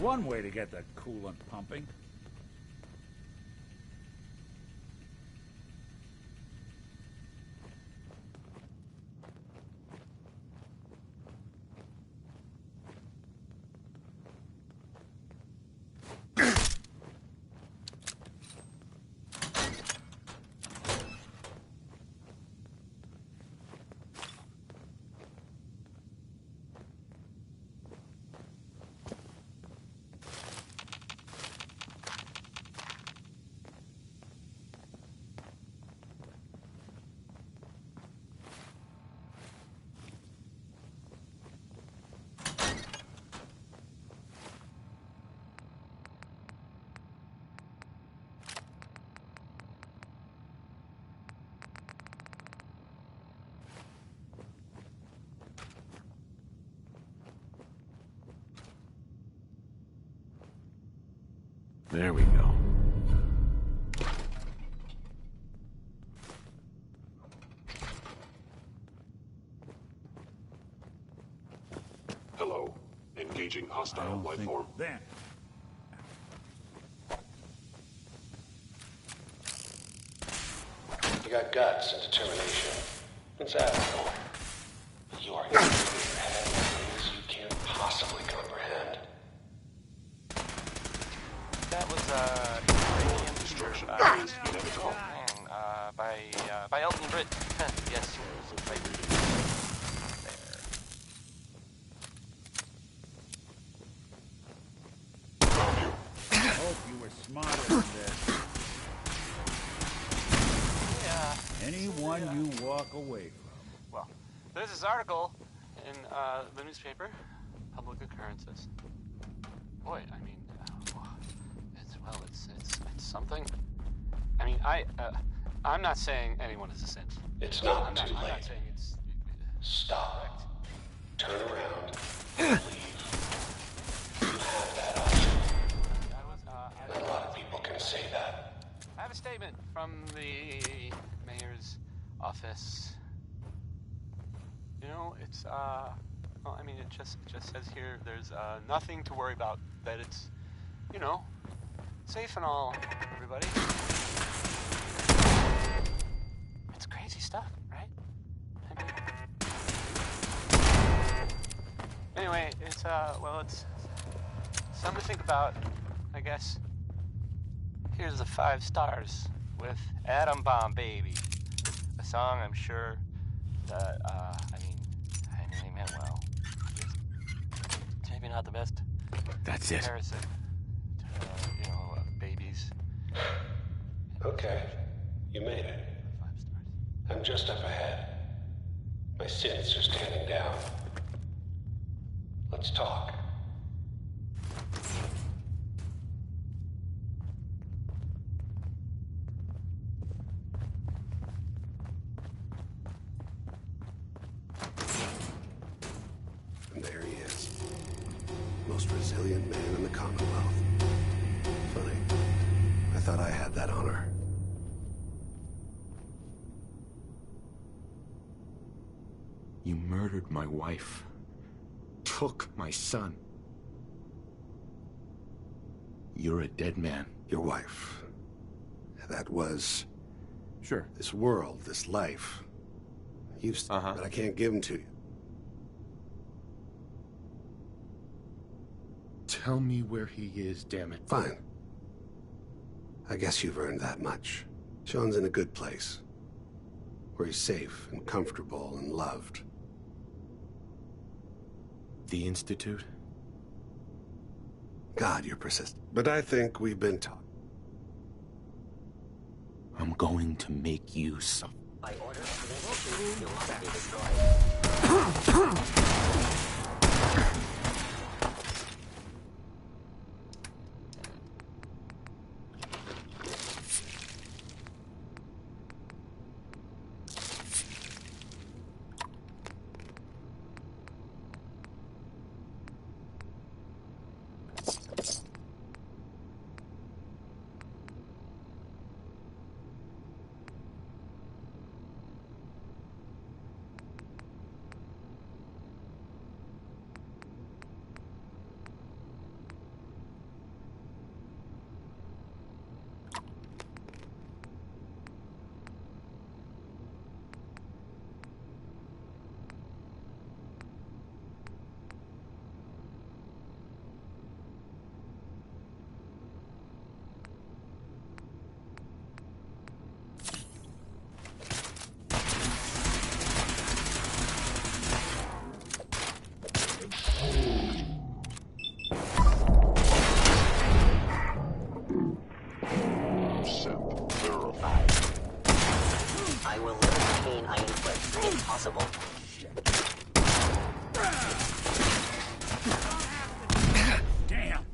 one way to get the coolant pumping. There we go. Hello. Engaging hostile life form. Then. You got guts and determination. It's admirable. You are getting in your head in ways you can't possibly comprehend. That was Destruction by is inevitable. by Elton Britt. Yes. Right. I hope you were smarter than this. Yeah. Anyone you walk away from. Well, there's this article in the newspaper, Public Occurrences. Boy, I mean, it's something. I mean, I'm not saying anyone is a saint. It's not I'm too not late. saying it's Stop. Turn around. And leave. You have that option. And a lot of people can say that. I have a statement from the mayor's office. You know, it's well, I mean, it just says here there's nothing to worry about. That it's, you know, safe and all, everybody. It's crazy stuff, right? I mean, anyway, it's well, it's something to think about, I guess. Here's the 5 stars with Atom Bomb Baby, a song I'm sure that I mean he meant well. It's maybe not the best That's it. comparison to babies. Okay. You made it. 5 stars. I'm just up ahead. My sins are standing down. Let's talk. And there he is. Most resilient man in the Commonwealth. Funny. I thought I had that honor. You murdered my wife. Took my son. You're a dead man. Your wife. That was... Sure. This world, this life. But I can't give them to you. Tell me where he is, damn it. Fine. I guess you've earned that much. Sean's in a good place. Where he's safe and comfortable and loved. The Institute? God, you're persistent. But I think we've been taught. I'm going to make you suffer. By order of the Institute, you must be destroyed. I will limit the pain I inflict, if possible. Damn!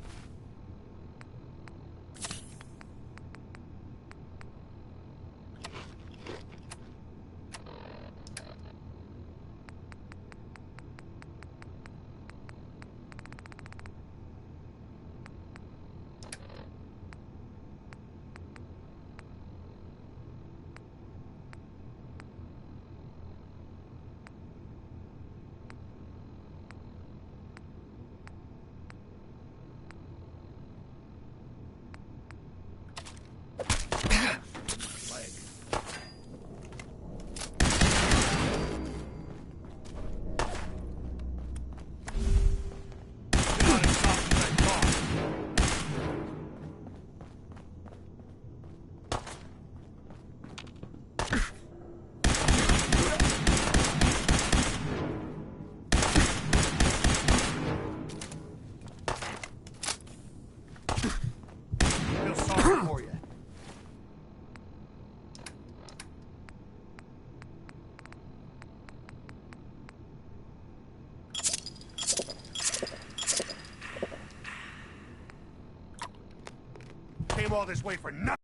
For you. Came all this way for nothing.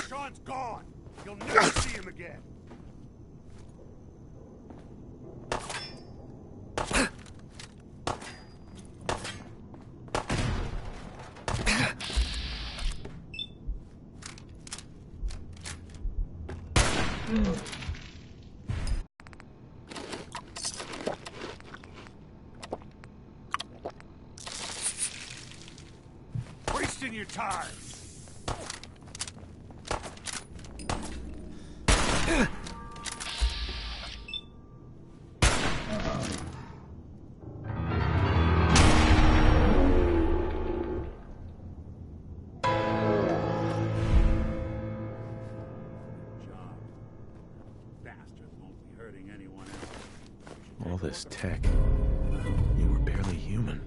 Sean's gone. You'll never see him again. Wasting your time. All this tech. You were barely human.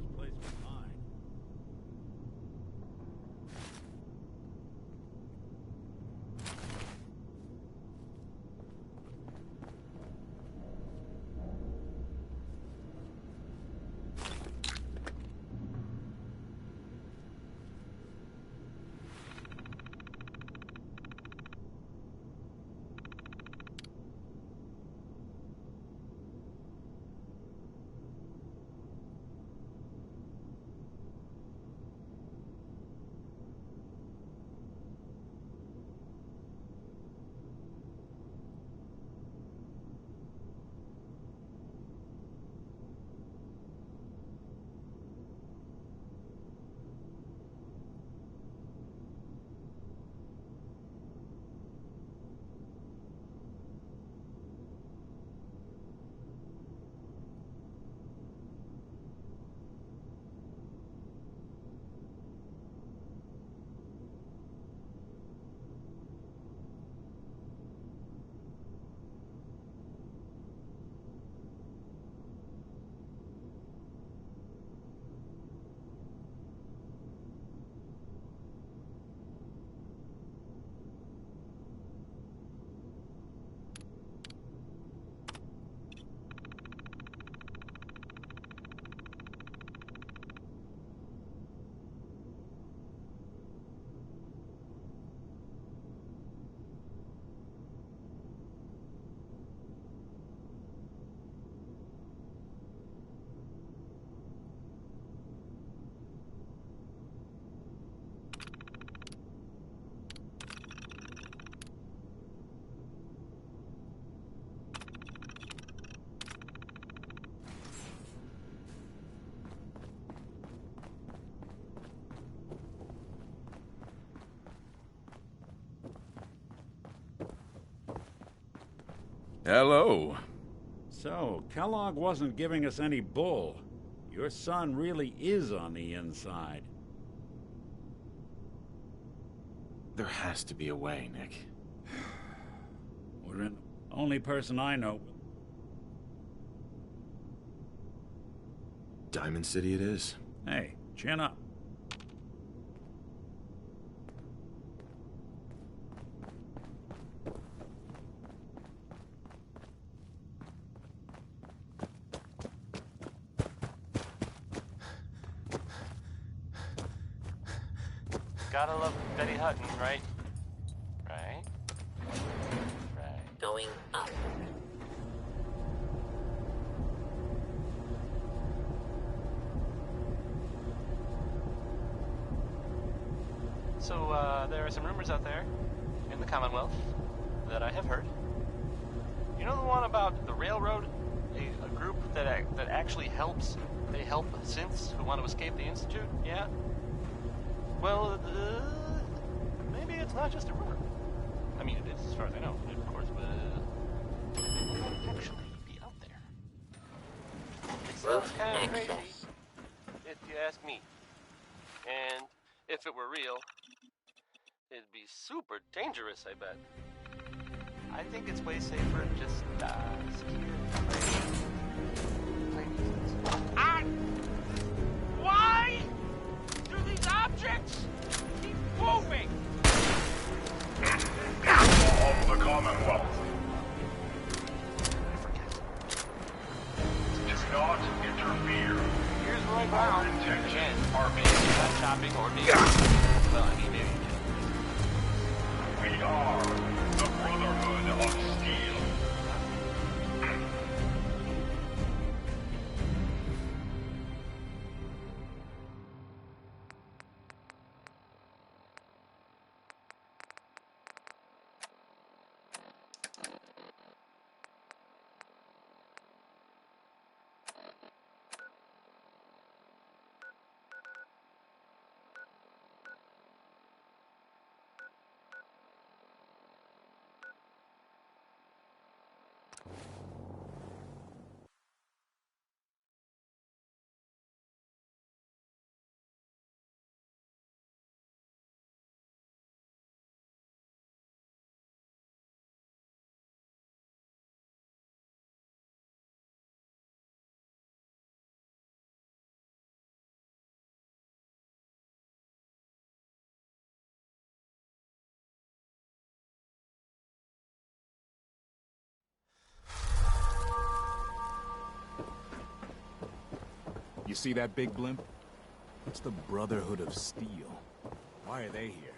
Hello. So, Kellogg wasn't giving us any bull. Your son really is on the inside. There has to be a way, Nick. We're in... Only person I know... Diamond City it is. Hey, chin up. Gotta love Betty Hutton, right? Right? Right. Going up. So, there are some rumors out there in the Commonwealth that I have heard. You know the one about the railroad? A group that actually helps. They help synths who want to escape the Institute? Yeah? Well, maybe it's not just a rumor. I mean, it is, as far as I know, of course, but it might actually be out there. It sounds kind of crazy, if you ask me. And if it were real, it'd be super dangerous, I bet. I think it's way safer just secure. Why do these objects keep moving? Of the Commonwealth. Do not interfere. Here's where I found. Our intentions Again, are maybe not shopping or being... Well, I mean, maybe. We are the Brotherhood of Steel. You see that big blimp? It's the Brotherhood of Steel. Why are they here?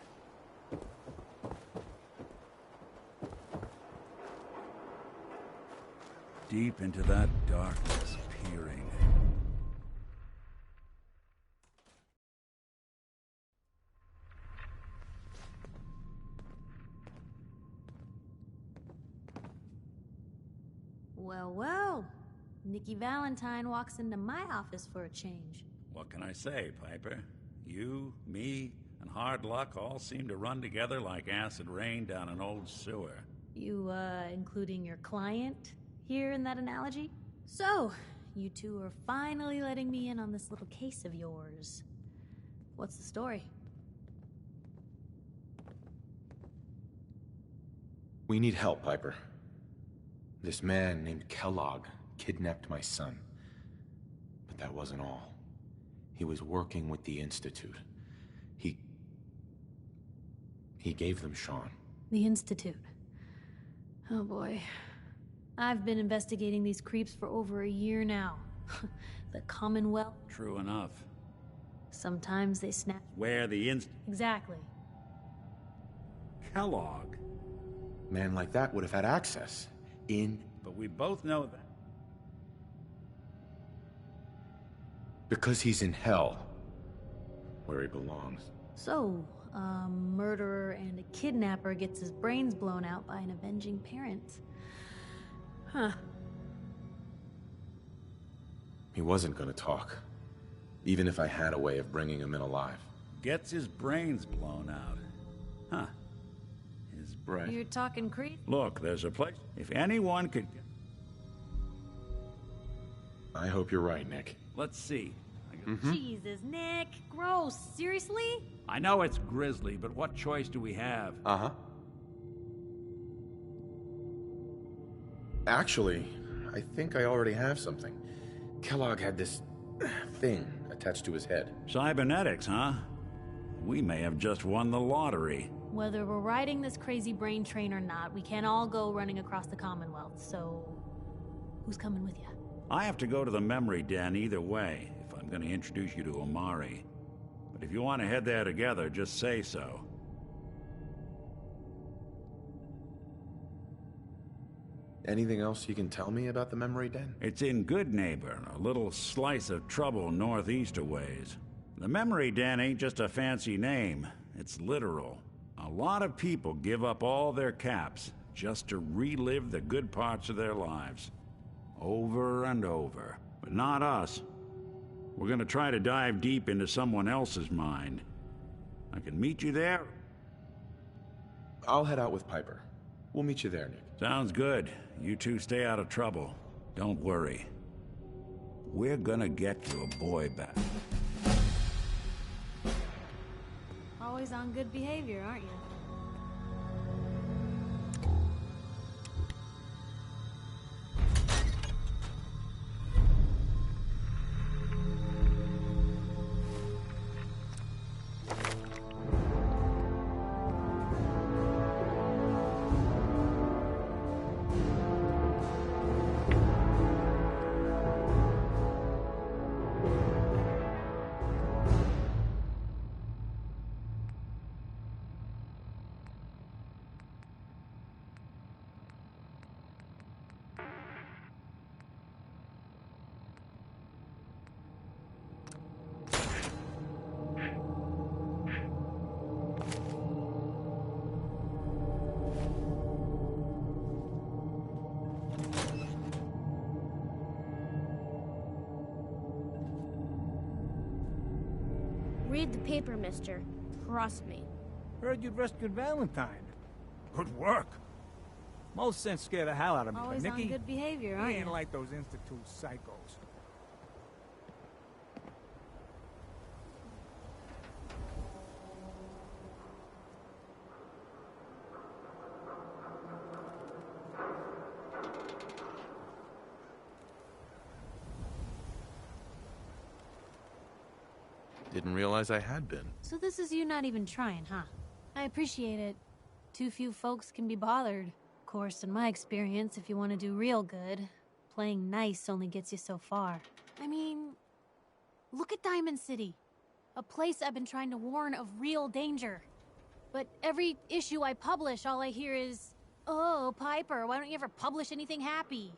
Deep into that darkness, peering. Well, well. Nikki Valentine walks into my office for a change. What can I say, Piper? You, me, and hard luck all seem to run together like acid rain down an old sewer. You, including your client here in that analogy? So, you two are finally letting me in on this little case of yours. What's the story? We need help, Piper. This man named Kellogg kidnapped my son. But that wasn't all. He was working with the Institute. He gave them Sean. The Institute. Oh boy. I've been investigating these creeps for over a year now. The Commonwealth. True enough. Sometimes they snap. Where the Exactly. Kellogg. Man like that would have had access. But we both know that. Because he's in hell. Where he belongs. So, a murderer and a kidnapper gets his brains blown out by an avenging parent. Huh. He wasn't gonna talk. Even if I had a way of bringing him in alive. Gets his brains blown out. Huh. His Right. You're talking creep? Look, there's a place. If anyone could... I hope you're right, Nick. Let's see. Jesus, Nick. Gross. Seriously? I know it's grisly, but what choice do we have? Uh-huh. Actually, I think I already have something. Kellogg had this thing attached to his head. Cybernetics, huh? We may have just won the lottery. Whether we're riding this crazy brain train or not, we can't all go running across the Commonwealth, so... Who's coming with you? I have to go to the memory den either way, if I'm going to introduce you to Omari. But if you want to head there together, just say so. Anything else you can tell me about the memory den? It's in Good Neighbor, a little slice of trouble northeast a ways. The memory den ain't just a fancy name, it's literal. A lot of people give up all their caps just to relive the good parts of their lives. Over and over. But not us. We're gonna try to dive deep into someone else's mind. I can meet you there. I'll head out with Piper. We'll meet you there, Nick. Sounds good. You two stay out of trouble. Don't worry. We're gonna get your boy back. Always on good behavior, aren't you? Read the paper, mister. Trust me. Heard you'd rescued Valentine. Good work. Most sense scare the hell out of me, Always but on Nicky, good behavior, he aren't ain't you? like those Institute psychos. Didn't realize I had been. So this is you not even trying, huh? I appreciate it. Too few folks can be bothered. Of course, in my experience, if you want to do real good, playing nice only gets you so far. I mean, look at Diamond City. A place I've been trying to warn of real danger. But every issue I publish, all I hear is, "Oh, Piper, why don't you ever publish anything happy?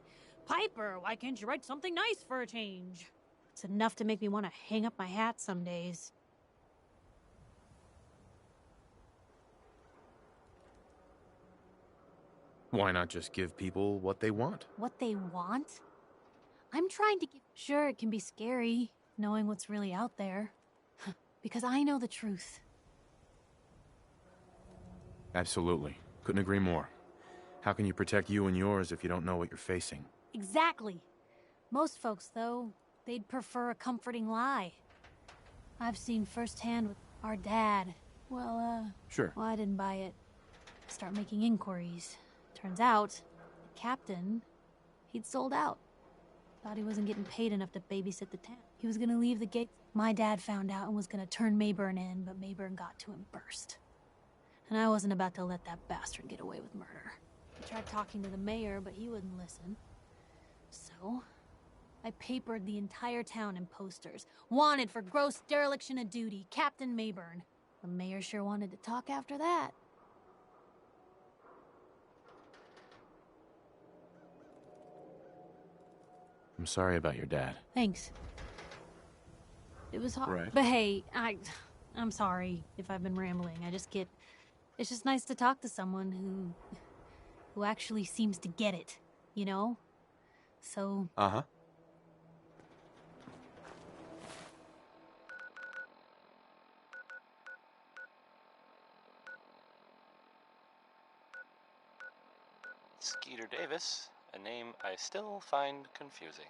Piper, why can't you write something nice for a change?" It's enough to make me want to hang up my hat some days. Why not just give people what they want? What they want? I'm trying to give... Sure, it can be scary, knowing what's really out there. Because I know the truth. Absolutely. Couldn't agree more. How can you protect you and yours if you don't know what you're facing? Exactly. Most folks, though, they'd prefer a comforting lie. I've seen firsthand with our dad. Well, Sure. Well, I didn't buy it. Start making inquiries. Turns out, the captain, he'd sold out. Thought he wasn't getting paid enough to babysit the town. He was gonna leave the gate. My dad found out and was gonna turn Mayburn in, but Mayburn got to him first. And I wasn't about to let that bastard get away with murder. I tried talking to the mayor, but he wouldn't listen. So, I papered the entire town in posters. Wanted for gross dereliction of duty, Captain Mayburn. The mayor sure wanted to talk after that. I'm sorry about your dad. Thanks. It was hard. Right. But hey, I'm sorry if I've been rambling. It's just nice to talk to someone who actually seems to get it, you know? So... Uh-huh. Skeeter Davis, a name I still find confusing.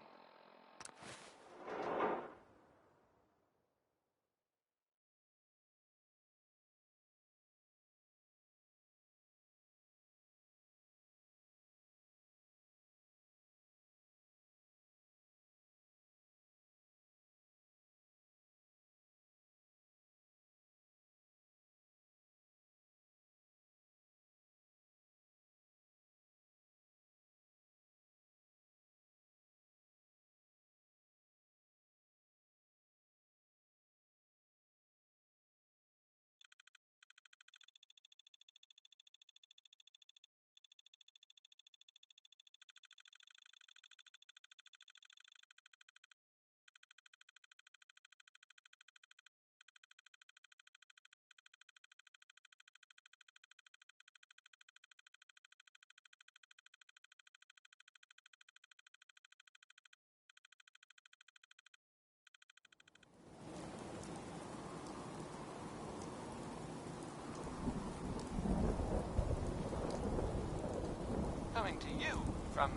Coming to you from,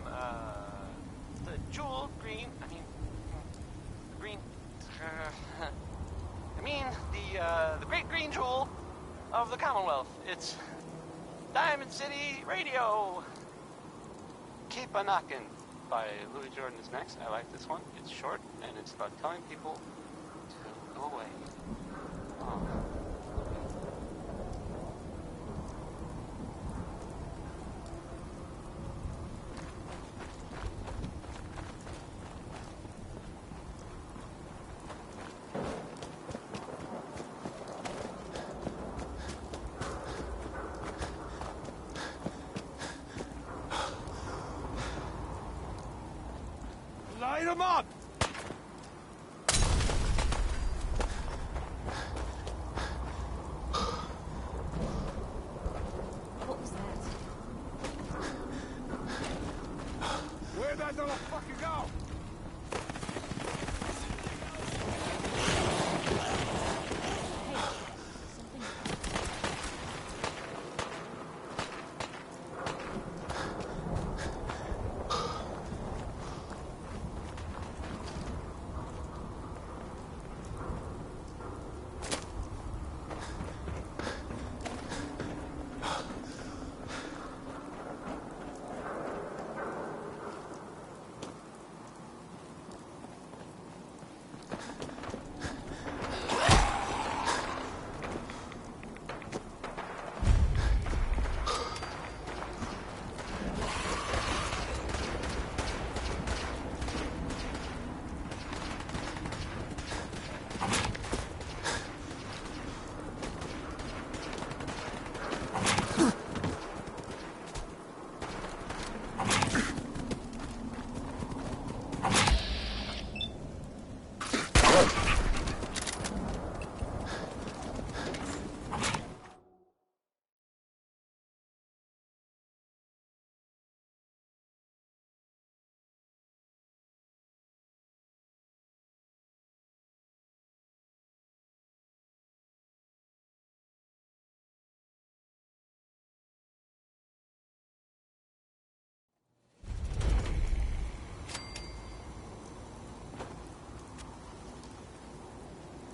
the jewel green, the great green jewel of the Commonwealth. It's Diamond City Radio. Keep a Knockin' by Louis Jordan is next. I like this one. It's short, and it's about telling people to go away. Oh. Light 'em up! What was that? Where'd that little fucker go?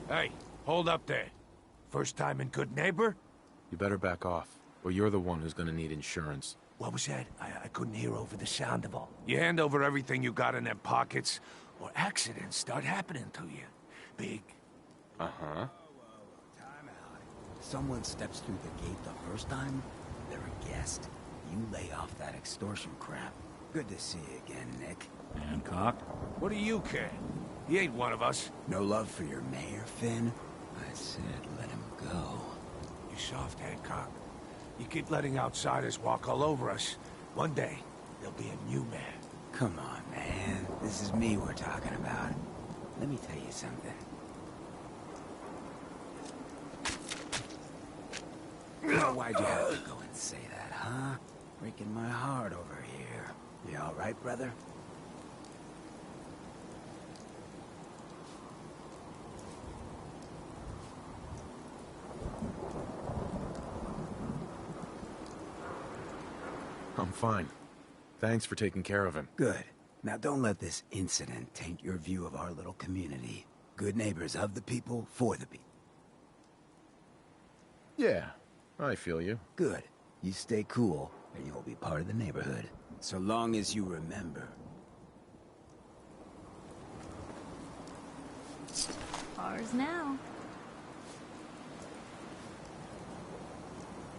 Hey, hold up there. First time in Good Neighbor? You better back off, or you're the one who's gonna need insurance. What was that? I couldn't hear over the sound of all. You hand over everything you got in them pockets, or accidents start happening to you. Big. Uh-huh. Someone steps through the gate the first time, they're a guest. You lay off that extortion crap. Good to see you again, Nick. Hancock? What do you care? He ain't one of us. No love for your mayor, Finn? I said let him go. You soft, Hancock. You keep letting outsiders walk all over us. One day, there'll be a new man. Come on, man. This is me we're talking about. Let me tell you something. Why'd you have to go and say that, huh? Breaking my heart over here. You all right, brother? I'm fine. Thanks for taking care of him. Good. Now don't let this incident taint your view of our little community. Good neighbors of the people, for the people. Yeah, I feel you. Good. You stay cool, and you'll be part of the neighborhood. So long as you remember. Ours now.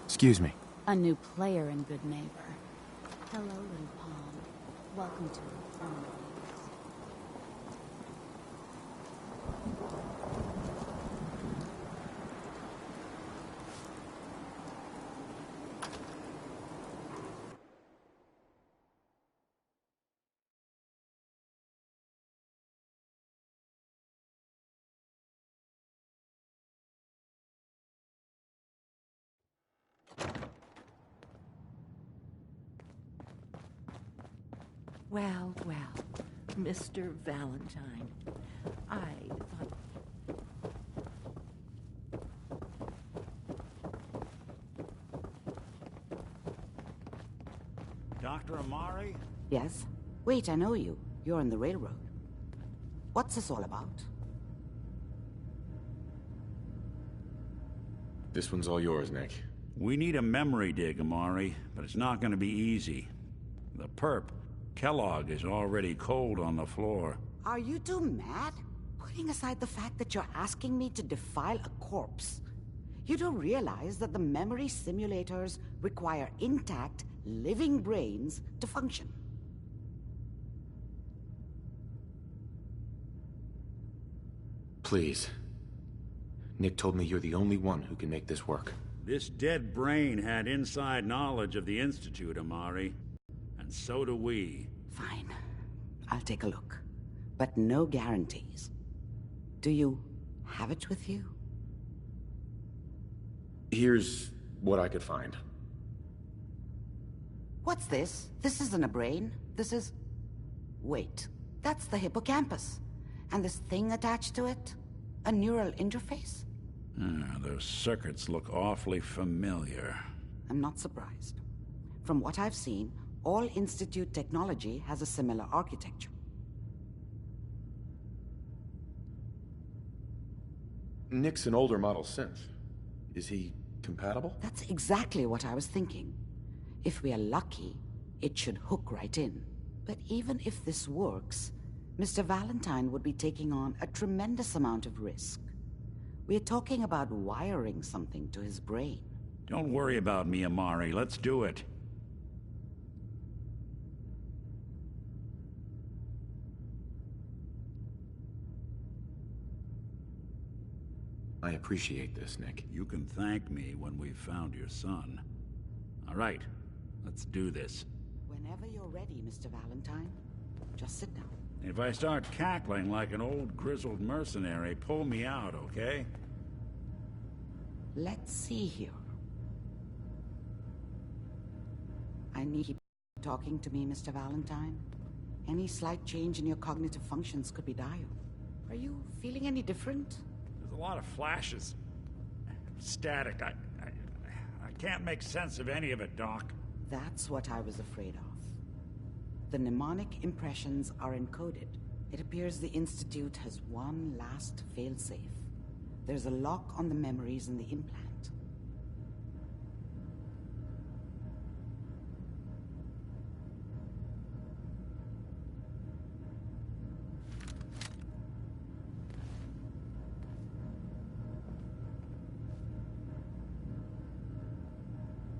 Excuse me. A new player and good neighbor. Hello, little Palm. Welcome to Infernal. Well, well, Mr. Valentine, I thought... Dr. Amari? Yes? Wait, I know you. You're on the railroad. What's this all about? This one's all yours, Nick. We need a memory dig, Amari, but it's not going to be easy. The perp, Kellogg, is already cold on the floor. Are you two mad? Putting aside the fact that you're asking me to defile a corpse, you do realize that the memory simulators require intact, living brains to function. Please. Nick told me you're the only one who can make this work. This dead brain had inside knowledge of the Institute, Amari. And so do we. Fine. I'll take a look. But no guarantees. Do you have it with you? Here's what I could find. What's this? This isn't a brain. This is... Wait. That's the hippocampus. And this thing attached to it? A neural interface? Those circuits look awfully familiar. I'm not surprised. From what I've seen, all Institute technology has a similar architecture. Nick's an older model synth. Is he compatible? That's exactly what I was thinking. If we are lucky, it should hook right in. But even if this works, Mr. Valentine would be taking on a tremendous amount of risk. We're talking about wiring something to his brain. Don't worry about me, Amari. Let's do it. I appreciate this, Nick. You can thank me when we've found your son. All right, let's do this. Whenever you're ready, Mr. Valentine, just sit down. If I start cackling like an old grizzled mercenary, pull me out, okay? Let's see here. I need to keep talking to me, Mr. Valentine. Any slight change in your cognitive functions could be dire. Are you feeling any different? There's a lot of flashes. Static. I can't make sense of any of it, Doc. That's what I was afraid of. The mnemonic impressions are encoded. It appears the Institute has one last failsafe. There's a lock on the memories in the implant.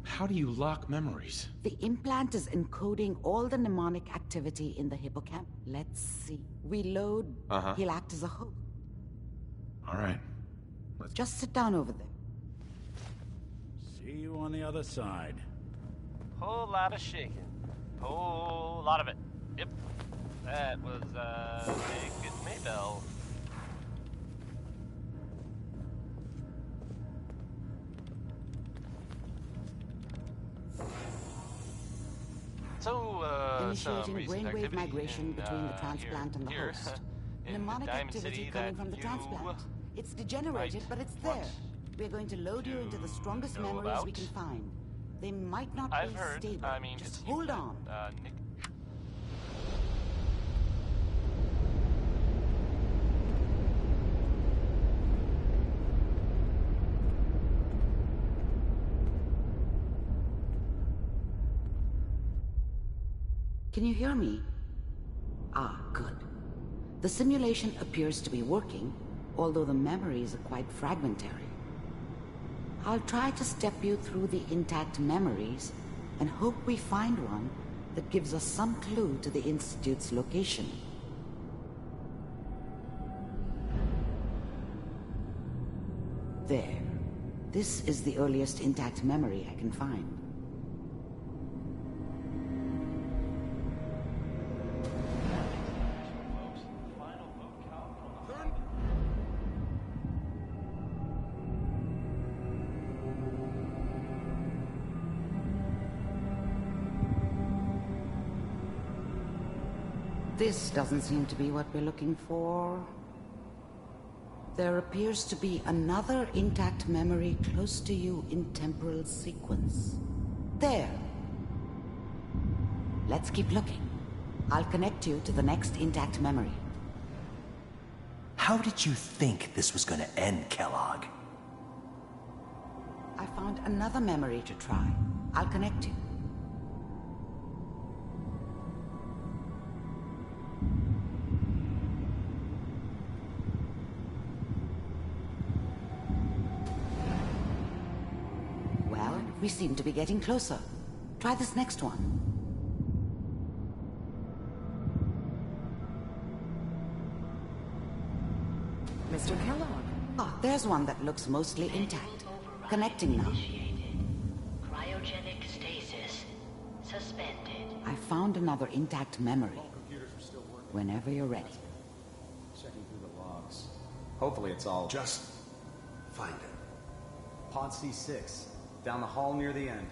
How do you lock memories? The implant is encoding all the mnemonic activity in the hippocampus. Let's see. We load, he'll act as a host. All right. Just sit down over there. See you on the other side. Whole lot of shaking. Whole lot of it. Yep. That was, Big Maybell. So, initiating brainwave migration between the transplant and the host. Mnemonic activity coming from the transplant. It's degenerated, but it's there. We're going to load you into the strongest memories we can find. They might not be stable. I mean, just hold on. Can you hear me? Ah, good. The simulation appears to be working, although the memories are quite fragmentary. I'll try to step you through the intact memories and hope we find one that gives us some clue to the Institute's location. There. This is the earliest intact memory I can find. This doesn't seem to be what we're looking for. There appears to be another intact memory close to you in temporal sequence. There. Let's keep looking. I'll connect you to the next intact memory. How did you think this was gonna end, Kellogg? I found another memory to try. I'll connect you. Well, we seem to be getting closer. Try this next one. Mr. Kellogg. Ah, there's one that looks mostly intact. Connecting now. Cryogenic stasis suspended. I found another intact memory. Whenever you're ready. Checking through the logs. Hopefully it's all... Just find it. Pod C6. Down the hall near the end.